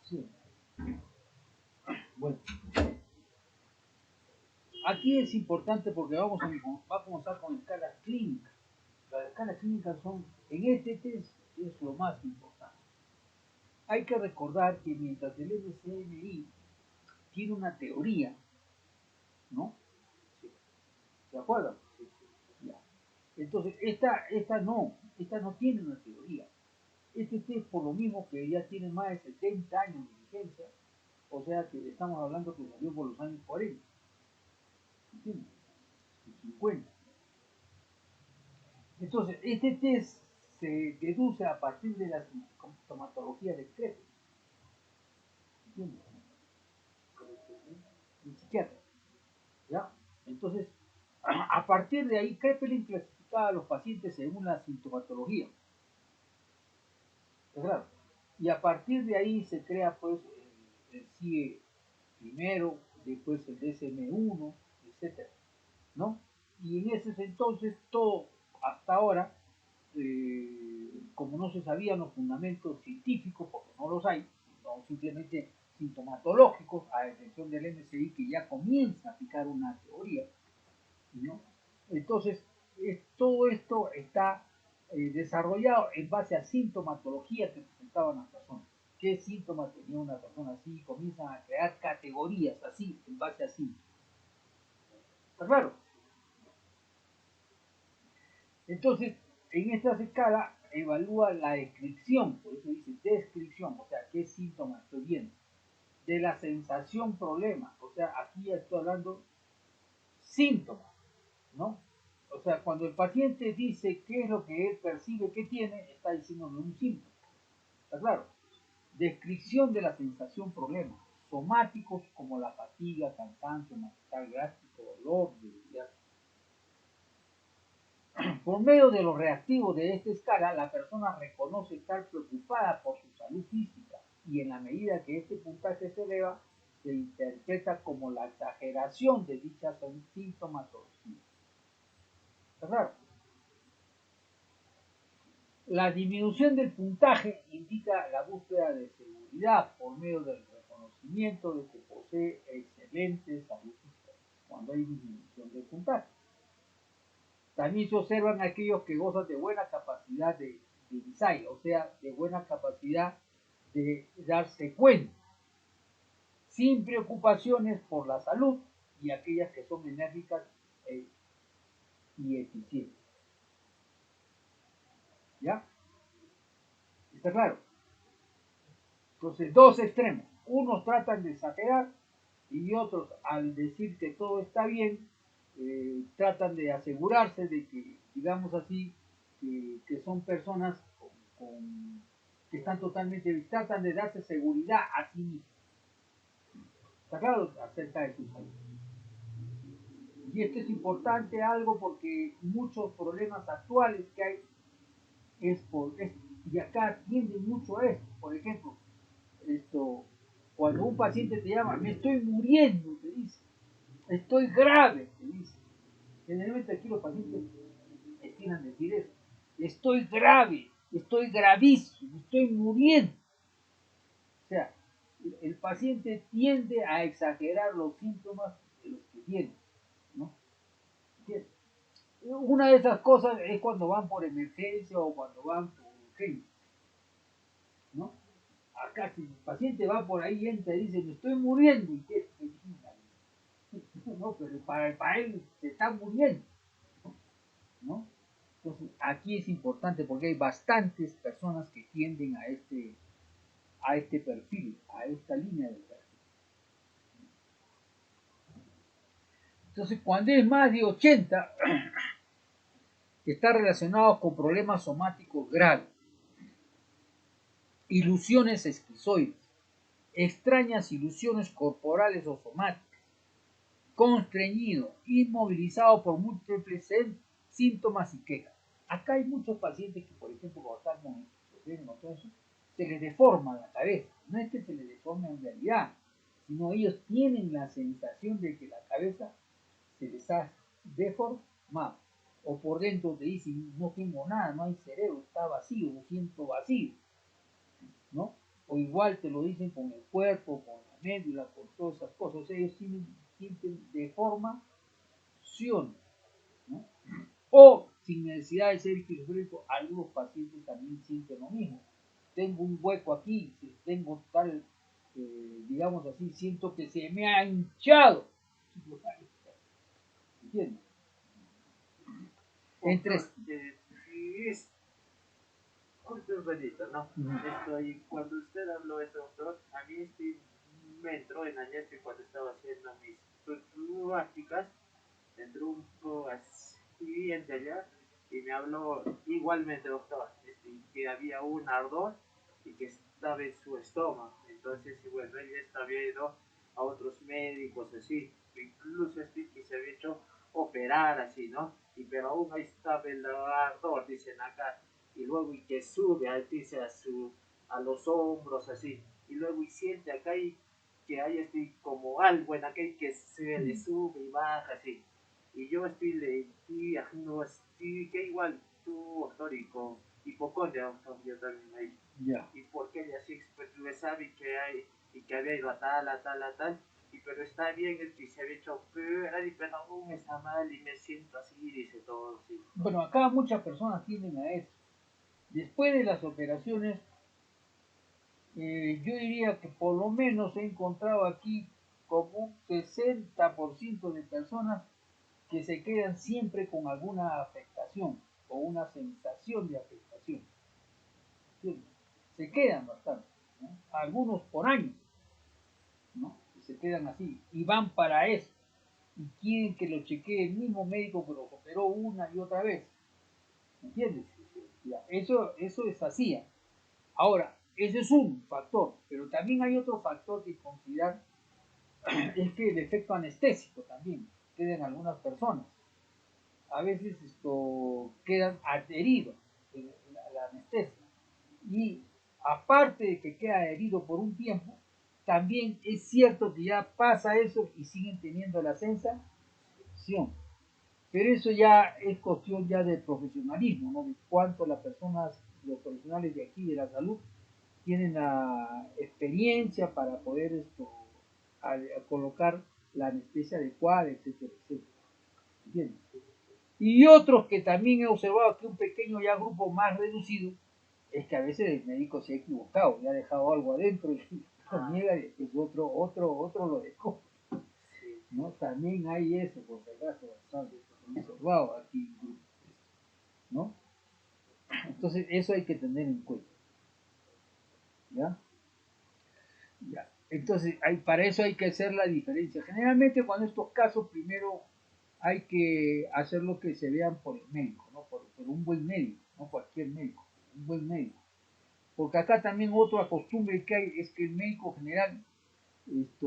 Sí. Bueno, aquí es importante porque va a comenzar con escalas clínicas. Las escalas clínicas son, en este test, es lo más importante. Hay que recordar que mientras el MCMI tiene una teoría, ¿no? Sí, ¿Se acuerdan? sí, Ya. Entonces, esta no tiene una teoría. Este test, por lo mismo que ya tiene más de 70 años de vigencia, o sea que estamos hablando que salió por los años 40, ¿entiendes? Y 50. Entonces, este test se deduce a partir de la sintomatología de Krepel, ¿entiendes? El psiquiatra, ¿ya? Entonces, a partir de ahí, Krepelin clasificaba a los pacientes según la sintomatología, ¿está claro? Y a partir de ahí se crea, pues, el CIE primero, después el DSM-1, etcétera, ¿no? Y en ese entonces, todo, hasta ahora, como no se sabían los fundamentos científicos, porque no los hay, son simplemente sintomatológicos, a excepción del MCI que ya comienza a aplicar una teoría, ¿no? Entonces, todo esto está desarrollado en base a sintomatología que presentaban las personas. ¿Qué síntomas tenía una persona así? Comienzan a crear categorías así, en base a síntomas. ¿Está claro? Entonces, en esta escala evalúa la descripción, por eso dice descripción, o sea, qué síntomas estoy viendo. De la sensación problema, o sea, aquí ya estoy hablando síntomas, ¿no? O sea, cuando el paciente dice qué es lo que él percibe que tiene, está diciéndome un síntoma. ¿Está claro? Descripción de la sensación problema. Somáticos como la fatiga, cansancio, malestar gástrico, dolor, debilidad. Por medio de los reactivos de esta escala, la persona reconoce estar preocupada por su salud física y en la medida que este puntaje se eleva, se interpreta como la exageración de dicha sintomatología. ¿Está claro? La disminución del puntaje indica la búsqueda de seguridad por medio del reconocimiento de que posee excelente salud física cuando hay disminución del puntaje. También se observan aquellos que gozan de buena capacidad de insight, o sea, de buena capacidad de darse cuenta, sin preocupaciones por la salud y aquellas que son enérgicas y eficientes. ¿Ya? ¿Está claro? Entonces, dos extremos. Unos tratan de exagerar y otros, al decir que todo está bien, tratan de asegurarse de que, digamos así, que son personas que están totalmente, tratan de darse seguridad a sí mismos. ¿Está claro? Acerca de su salud. Y esto es importante algo porque muchos problemas actuales que hay y acá tiende mucho a esto. Por ejemplo, cuando un paciente te llama, me estoy muriendo, te dice, estoy grave, te dice. Generalmente aquí los pacientes estiran decir eso, estoy grave, estoy gravísimo, estoy muriendo. O sea, el paciente tiende a exagerar los síntomas de los que tiene, ¿no? ¿Entiendes? Una de esas cosas es cuando van por emergencia o cuando van por urgencia, ¿no? Acá si el paciente va por ahí y entra y dice, me estoy muriendo, y qué medicina. No, pero para él se está muriendo, ¿no? Entonces, aquí es importante porque hay bastantes personas que tienden a este perfil, a esta línea del perfil. Entonces, cuando es más de 80, está relacionado con problemas somáticos graves, ilusiones esquizoides, extrañas ilusiones corporales o somáticas, constreñido, inmovilizado por múltiples síntomas y quejas. Acá hay muchos pacientes que, por ejemplo, cuando están con todo eso, se les deforma la cabeza. No es que se les deforme en realidad, sino ellos tienen la sensación de que la cabeza se les ha deformado. O por dentro te dicen, no tengo nada, no hay cerebro, está vacío, me siento vacío, ¿no? O igual te lo dicen con el cuerpo, con la médula, con todas esas cosas. O sea, ellos sienten deformación, ¿no? O sin necesidad de ser esquizofrénico, algunos pacientes también sienten lo mismo. Tengo un hueco aquí, tengo tal, digamos así, siento que se me ha hinchado. ¿Entiendes? Entre... Sí, es un ratito, ¿no? Cuando usted habló de eso, doctor, a mí me entró en ayer que cuando estaba haciendo mis prácticas, entró un paciente allá y me habló igualmente, doctor, que había un ardor y que estaba en su estómago. Entonces, bueno, él ya estaba ido a otros médicos, así, incluso que se había hecho operar, así, ¿no? Pero aún ahí estaba el ardor, dicen acá, y luego y que sube, dice, a los hombros, así, y luego y siente acá y que hay como algo en aquel que se le sube y baja, así. Y yo que igual tú, doctor, y con hipocondria, doctor, yo también ahí. Yeah. Y porque ella sí le sabe que hay, y que había ido a tal, y pero está bien, y se había hecho operar, pero aún está mal, y me siento así, dice todo, sí. Bueno, acá muchas personas tienden a eso. Después de las operaciones, yo diría que por lo menos he encontrado aquí como un 60% de personas que se quedan siempre con alguna afectación o una sensación de afectación. ¿Sí? Se quedan bastante, ¿no? Algunos por años, ¿no? Se quedan así y van para eso y quieren que lo chequee el mismo médico que los operó una y otra vez. ¿Entiendes? Ya, eso es así. Ahora, ese es un factor, pero también hay otro factor que considerar, es que el efecto anestésico también queda en algunas personas. A veces quedan adheridos a la anestesia. Y aparte de que queda adherido por un tiempo, también es cierto que ya pasa eso y siguen teniendo la sensación. Pero eso ya es cuestión ya de profesionalismo, ¿no? De cuánto las personas, los profesionales de aquí de la salud, tienen la experiencia para poder a colocar la anestesia adecuada, etcétera, etcétera. ¿Entiendes? Y otros que también he observado que un pequeño ya grupo más reducido es que a veces el médico se ha equivocado, le ha dejado algo adentro y lo niega y después otro lo dejó. ¿No? También hay eso, por si acaso, bastante observado aquí, ¿no? Entonces eso hay que tener en cuenta. ¿Ya? Ya. Entonces, para eso hay que hacer la diferencia. Generalmente cuando estos casos, primero hay que hacer lo que se vean por el médico, ¿no? Por un buen médico, no cualquier médico, un buen médico. Porque acá también otra costumbre que hay es que el médico general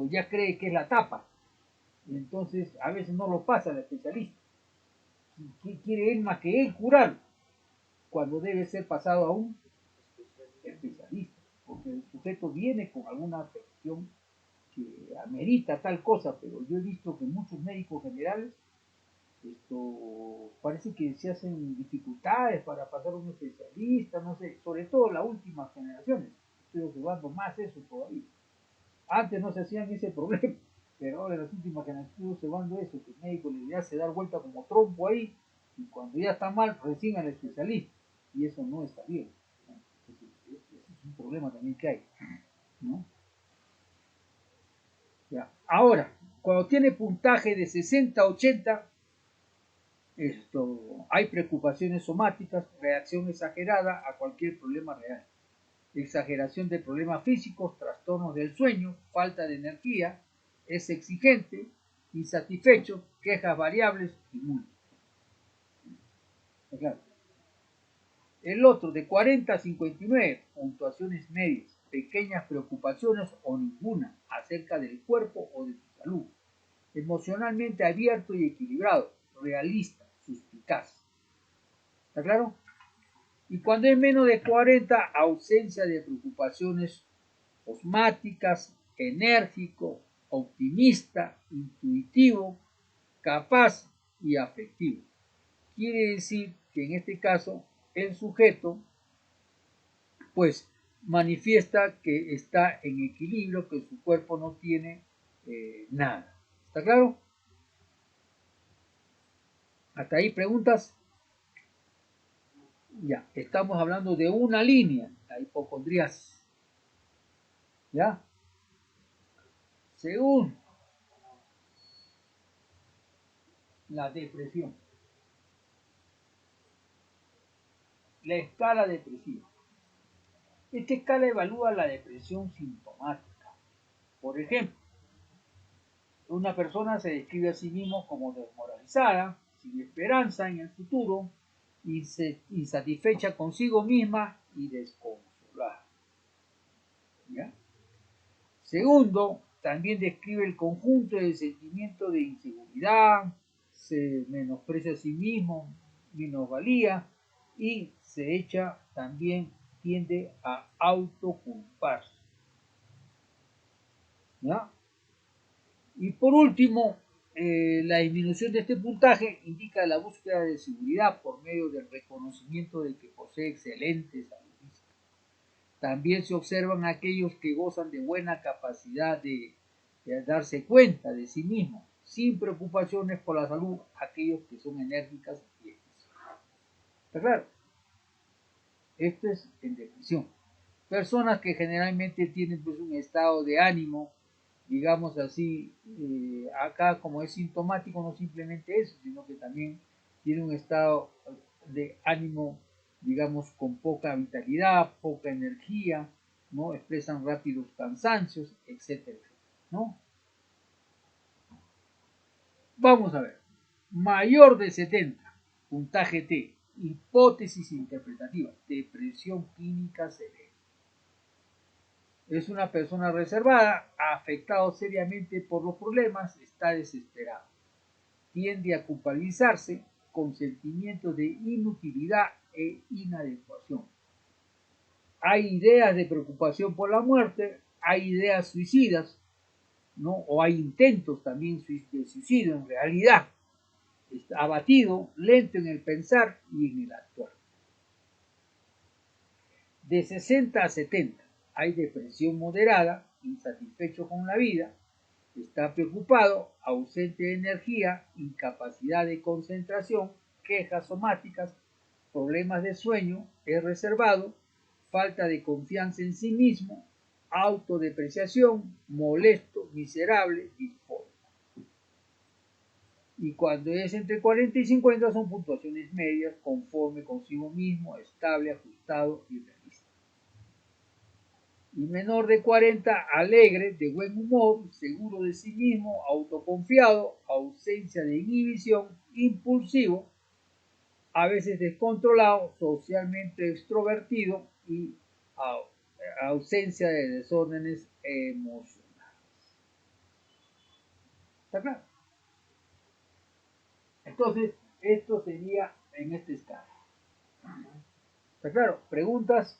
ya cree que es la tapa. Y entonces a veces no lo pasa al especialista. Quiere él más que él curar, cuando debe ser pasado a un especialista. Porque el sujeto viene con alguna afección que amerita tal cosa, pero yo he visto que muchos médicos generales parece que se hacen dificultades para pasar a un especialista, no sé, sobre todo en las últimas generaciones, estoy observando más eso todavía. Antes no se hacían ese problema, pero ahora en las últimas generaciones estoy observando eso, que el médico le hace dar vuelta como trompo ahí, y cuando ya está mal, recién al especialista, y eso no está bien. Entonces, ese es un problema también que hay, ¿no? Ya. Ahora, cuando tiene puntaje de 60 a 80, Hay preocupaciones somáticas, reacción exagerada a cualquier problema real, exageración de problemas físicos, trastornos del sueño, falta de energía, es exigente, insatisfecho, quejas variables y múltiples. Claro. El otro, de 40 a 59, puntuaciones medias, pequeñas preocupaciones o ninguna acerca del cuerpo o de su salud, emocionalmente abierto y equilibrado, realista, suspicaz. ¿Está claro? Y cuando es menos de 40, ausencia de preocupaciones osmáticas, enérgico, optimista, intuitivo, capaz y afectivo. Quiere decir que en este caso el sujeto pues manifiesta que está en equilibrio, que su cuerpo no tiene nada. ¿Está claro? ¿Hasta ahí preguntas? Ya, estamos hablando de una línea, la hipocondriasis. ¿Ya? Según la depresión, la escala depresiva. Esta escala evalúa la depresión sintomática. Por ejemplo, una persona se describe a sí mismo como desmoralizada, sin esperanza en el futuro, insatisfecha consigo misma y desconsolada. ¿Ya? Segundo, también describe el conjunto de sentimientos de inseguridad, se menosprecia a sí mismo, minusvalía y se echa también, tiende a autoculparse. ¿Ya? Y por último, la disminución de este puntaje indica la búsqueda de seguridad por medio del reconocimiento de que posee excelente salud física. También se observan aquellos que gozan de buena capacidad de darse cuenta de sí mismos, sin preocupaciones por la salud, aquellos que son enérgicas y eficientes. ¿Está claro? Esto es en depresión. Personas que generalmente tienen pues un estado de ánimo, digamos así, acá como es sintomático no simplemente eso, sino que también tiene un estado de ánimo, digamos, con poca vitalidad, poca energía, ¿no? Expresan rápidos cansancios, etcétera, ¿no? Vamos a ver. Mayor de 70, puntaje T, hipótesis interpretativa, depresión clínica severa. Es una persona reservada, afectado seriamente por los problemas, está desesperado. Tiende a culpabilizarse con sentimientos de inutilidad e inadecuación. Hay ideas de preocupación por la muerte, hay ideas suicidas, ¿no? O hay intentos también de suicidio en realidad. Está abatido, lento en el pensar y en el actuar. De 60 a 70 hay depresión moderada, insatisfecho con la vida, está preocupado, ausente de energía, incapacidad de concentración, quejas somáticas, problemas de sueño, es reservado, falta de confianza en sí mismo, autodepreciación, molesto, miserable, disfórico. Y cuando es entre 40 y 50 son puntuaciones medias, conforme consigo mismo, estable, ajustado y realista. Y menor de 40, alegre, de buen humor, seguro de sí mismo, autoconfiado, ausencia de inhibición, impulsivo, a veces descontrolado, socialmente extrovertido y ausencia de desórdenes emocionales. ¿Está claro? Entonces, esto sería en esta escala. ¿Está claro? ¿Preguntas?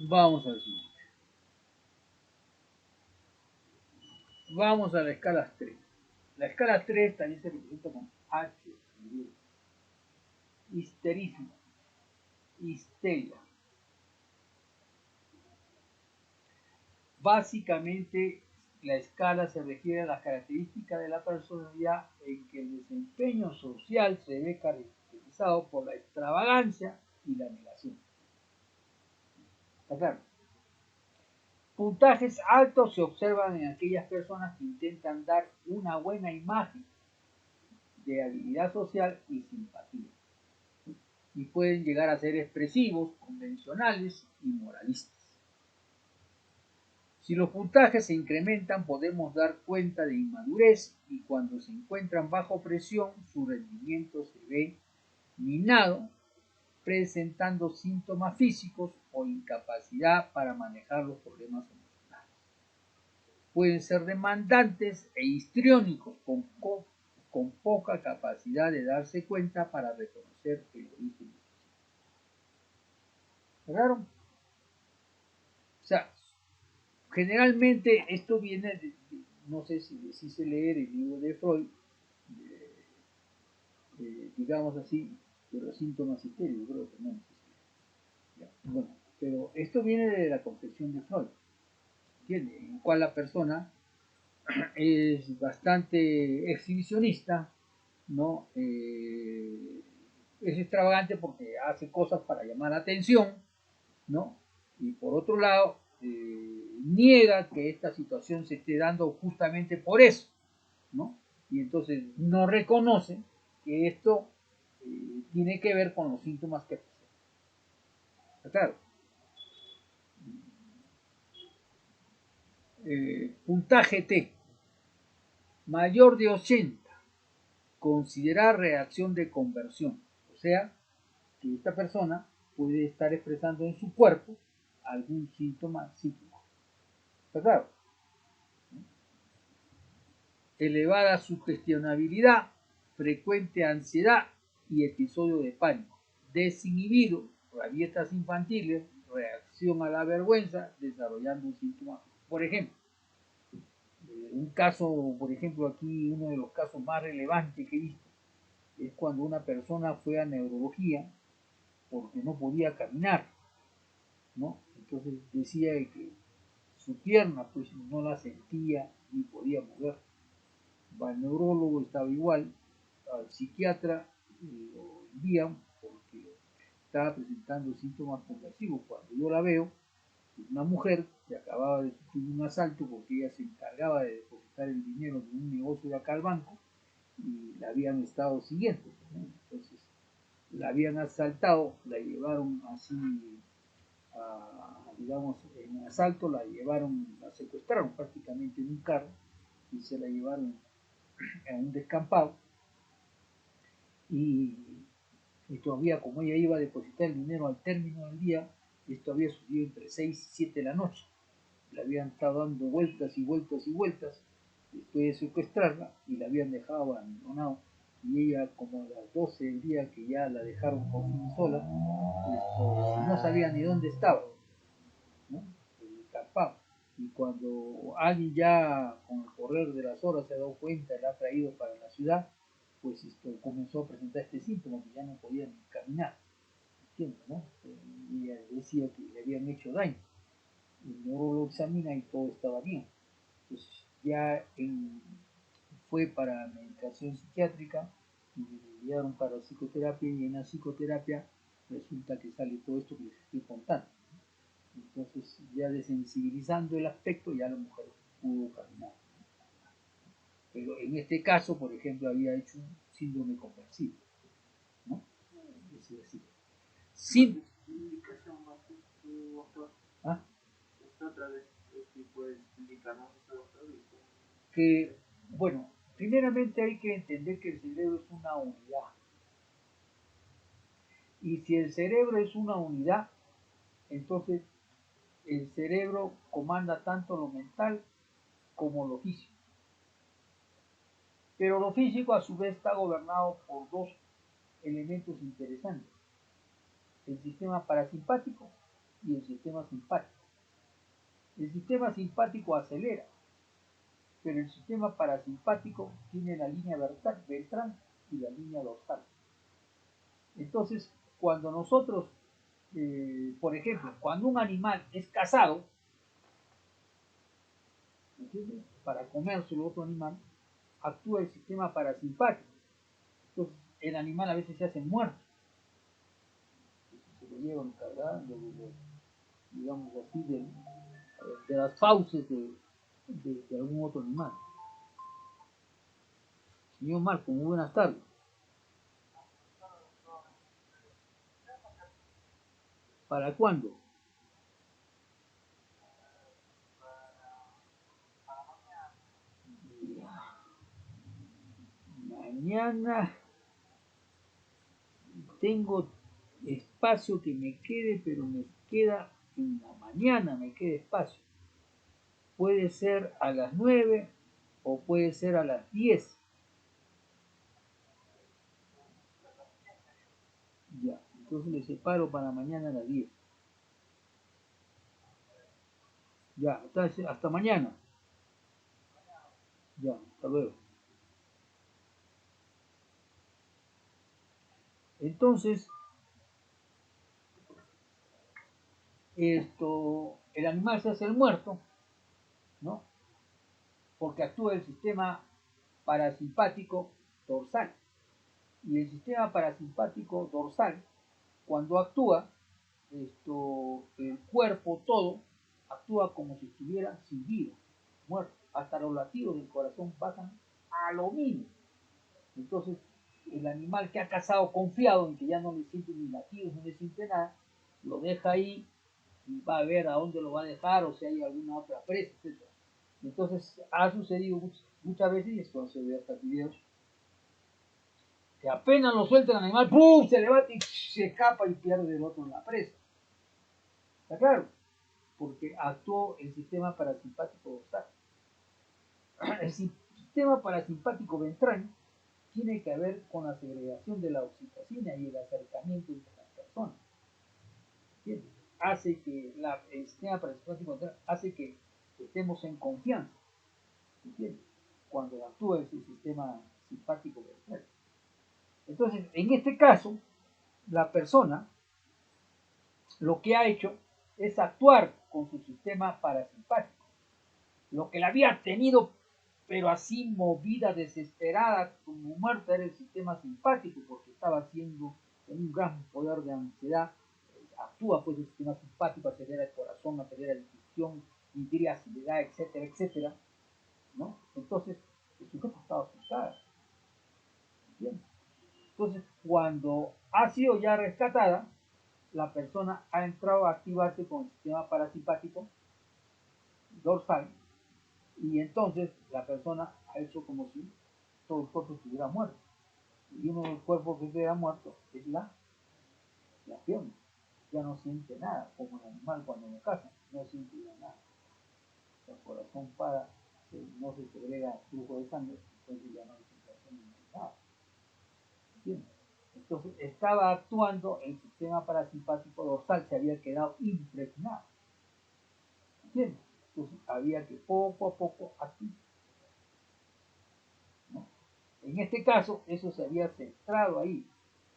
Vamos al siguiente. Vamos a la escala 3. La escala 3 también se representa con H. Histerismo, histeria, Básicamente, la escala se refiere a las características de la personalidad en que el desempeño social se ve caracterizado por la extravagancia y la negación. ¿Está claro? Puntajes altos se observan en aquellas personas que intentan dar una buena imagen de habilidad social y simpatía, y pueden llegar a ser expresivos, convencionales y moralistas. Si los puntajes se incrementan, podemos dar cuenta de inmadurez, y cuando se encuentran bajo presión, su rendimiento se ve minado, presentando síntomas físicos o incapacidad para manejar los problemas emocionales. Pueden ser demandantes e histriónicos, con poca capacidad de darse cuenta para reconocer el origen. ¿Claro? O sea, generalmente esto viene no sé si se leer el libro de Freud, digamos así, de los síntomas histéricos, creo que no sé si. Bueno, pero esto viene de la concepción de Freud, ¿entiendes? En la cual la persona es bastante exhibicionista, ¿no? Es extravagante porque hace cosas para llamar la atención, ¿no? Y por otro lado, niega que esta situación se esté dando justamente por eso, ¿no? Y entonces no reconoce que esto tiene que ver con los síntomas que presenta. Claro. Puntaje T, mayor de 80, considerar reacción de conversión, o sea, que esta persona puede estar expresando en su cuerpo algún síntoma psíquico. ¿Está claro? Elevada sugestionabilidad, frecuente ansiedad y episodio de pánico, desinhibido, rabietas infantiles, reacción a la vergüenza, desarrollando un síntoma. Por ejemplo, un caso, por ejemplo, aquí uno de los casos más relevantes que he visto es cuando una persona fue a neurología porque no podía caminar, ¿no? Entonces decía que su pierna pues no la sentía ni podía mover. Va al neurólogo, estaba igual, al psiquiatra lo envían porque estaba presentando síntomas conversivos. Cuando yo la veo, una mujer que acababa de sufrir un asalto porque ella se encargaba de depositar el dinero de un negocio de acá al banco y la habían estado siguiendo, ¿no? Entonces la habían asaltado, la llevaron así digamos, en asalto, la llevaron, la secuestraron prácticamente en un carro y se la llevaron a un descampado, y, y todavía como ella iba a depositar el dinero al término del día, esto había sucedido entre 6 y 7 de la noche, le habían estado dando vueltas y vueltas y vueltas después de secuestrarla y la habían dejado abandonado, y ella como a las 12 del día que ya la dejaron por fin sola, no sabía ni dónde estaba, ¿no? El descampado. Y cuando alguien ya con el correr de las horas se ha dado cuenta, la ha traído para la ciudad, pues comenzó a presentar este síntoma que ya no podía ni caminar, ¿entiendes? ¿No? Y ella decía que le habían hecho daño. El neurólogo lo examina y todo estaba bien. Entonces ya fue para medicación psiquiátrica y le enviaron para psicoterapia, y en la psicoterapia resulta que sale todo esto que les estoy contando. Entonces, ya desensibilizando el aspecto, ya la mujer pudo caminar. Pero en este caso, por ejemplo, había hecho un síndrome conversivo, ¿no? Es decir, sin... ¿Ah? Otra vez, si puedes explicarnos, Que, bueno, primeramente hay que entender que el cerebro es una unidad. Y si el cerebro es una unidad, entonces el cerebro comanda tanto lo mental como lo físico. Pero lo físico a su vez está gobernado por dos elementos interesantes: el sistema parasimpático y el sistema simpático. El sistema simpático acelera, pero el sistema parasimpático tiene la línea ventral y la línea dorsal. Entonces, cuando nosotros, por ejemplo, cuando un animal es cazado, ¿entiendes? Para comerse el otro animal, actúa el sistema parasimpático. Entonces, el animal a veces se hace muerto. Se lo llevan cargando, digamos así, de las fauces de algún otro animal. Señor Marco, muy buenas tardes. ¿Para cuándo? Mañana tengo espacio que me quede, pero me queda en la mañana, me queda espacio. Puede ser a las 9 o puede ser a las 10. Ya, entonces le separo para mañana a las 10. Ya, hasta mañana. Ya, hasta luego. Entonces, el animal se hace el muerto, ¿no? Porque actúa el sistema parasimpático dorsal. Y el sistema parasimpático dorsal, cuando actúa, el cuerpo todo actúa como si estuviera sin vida, muerto. Hasta los latidos del corazón pasan a lo mínimo. Entonces, el animal que ha cazado confiado en que ya no le siente ni latidos, no le siente nada, lo deja ahí y va a ver a dónde lo va a dejar o si hay alguna otra presa, etc. Entonces, ha sucedido muchas veces, y esto se ve hasta videos, que apenas lo suelta el animal, ¡pum!, se levanta y se escapa y pierde el otro en la presa. ¿Está claro? Porque actuó el sistema parasimpático dorsal. El sistema parasimpático ventral tiene que ver con la segregación de la oxitocina y el acercamiento entre las personas. ¿Entiendes? Hace que el sistema parasimpático ventral hace que estemos en confianza. ¿Entiendes? Cuando actúa el sistema simpático ventral. Entonces, en este caso, la persona lo que ha hecho es actuar con su sistema parasimpático. Lo que la había tenido, pero así movida, desesperada, como muerta, era el sistema simpático, porque estaba haciendo un gran poder de ansiedad. Actúa pues el sistema simpático, acelera el corazón, acelera la digestión, inhibe acidez, etcétera, etcétera, ¿no? Entonces, el sujeto estaba asustado. ¿Entiendes? Entonces, cuando ha sido ya rescatada, la persona ha entrado a activarse con el sistema parasimpático dorsal y entonces la persona ha hecho como si todo el cuerpo estuviera muerto. Y uno del cuerpo que queda muerto es la pierna. Ya no siente nada, como el animal cuando lo caza, no siente ya nada. El corazón para, no se segrega flujo de sangre, entonces ya no hay sensación de nada. ¿Entiendes? Entonces estaba actuando el sistema parasimpático dorsal, se había quedado impregnado. ¿Entiendes? Entonces había que poco a poco activar, ¿no? En este caso, eso se había centrado ahí,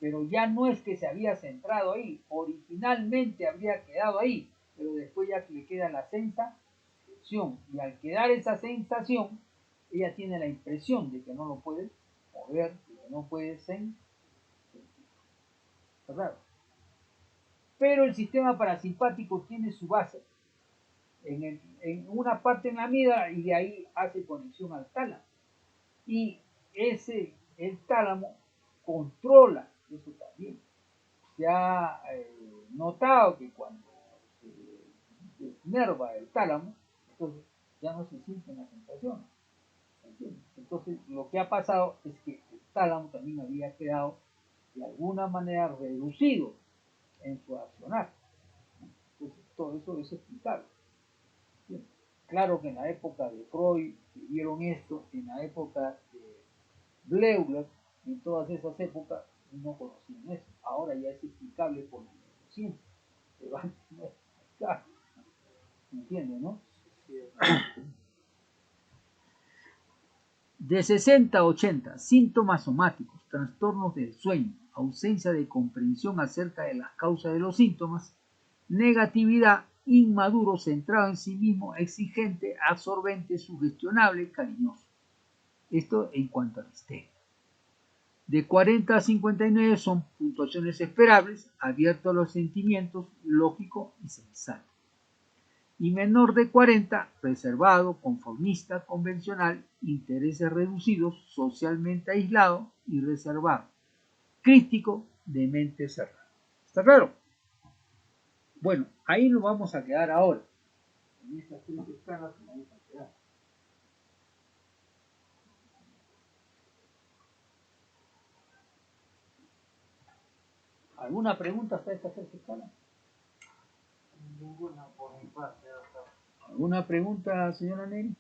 pero ya no es que se había centrado ahí, originalmente habría quedado ahí, pero después ya le queda la sensación, y al quedar esa sensación, ella tiene la impresión de que no lo puede mover, de que no puede sentir. ¿Verdad? Pero el sistema parasimpático tiene su base en una parte en la amígdala y de ahí hace conexión al tálamo. Y el tálamo controla eso también. Se ha notado que cuando se desnerva el tálamo, entonces ya no se sienten las sensaciones. ¿Entiendes? Entonces lo que ha pasado es que el tálamo también había quedado de alguna manera reducido en su accionar. Entonces todo eso es explicable. ¿Entiendes? Claro que en la época de Freud vieron esto, en la época de Bleuler, en todas esas épocas no conocían eso. Ahora ya es explicable por la neurociencia, pero antes no es explicable. ¿Entiendes, no? De 60 a 80, síntomas somáticos, trastornos del sueño, ausencia de comprensión acerca de las causas de los síntomas, negatividad inmaduro, centrado en sí mismo, exigente, absorbente, sugestionable, cariñoso. Esto en cuanto al estéreo. De 40 a 59 son puntuaciones esperables, abierto a los sentimientos, lógico y sensato. Y menor de 40, reservado, conformista, convencional, intereses reducidos, socialmente aislado y reservado. Crítico, de mente cerrada. ¿Está claro? Bueno, ahí nos vamos a quedar ahora. En estas tres escalas nos vamos a quedar. ¿Alguna pregunta hasta estas tres escalas? Ninguna por mi parte, doctor. ¿Alguna pregunta, señora Neri?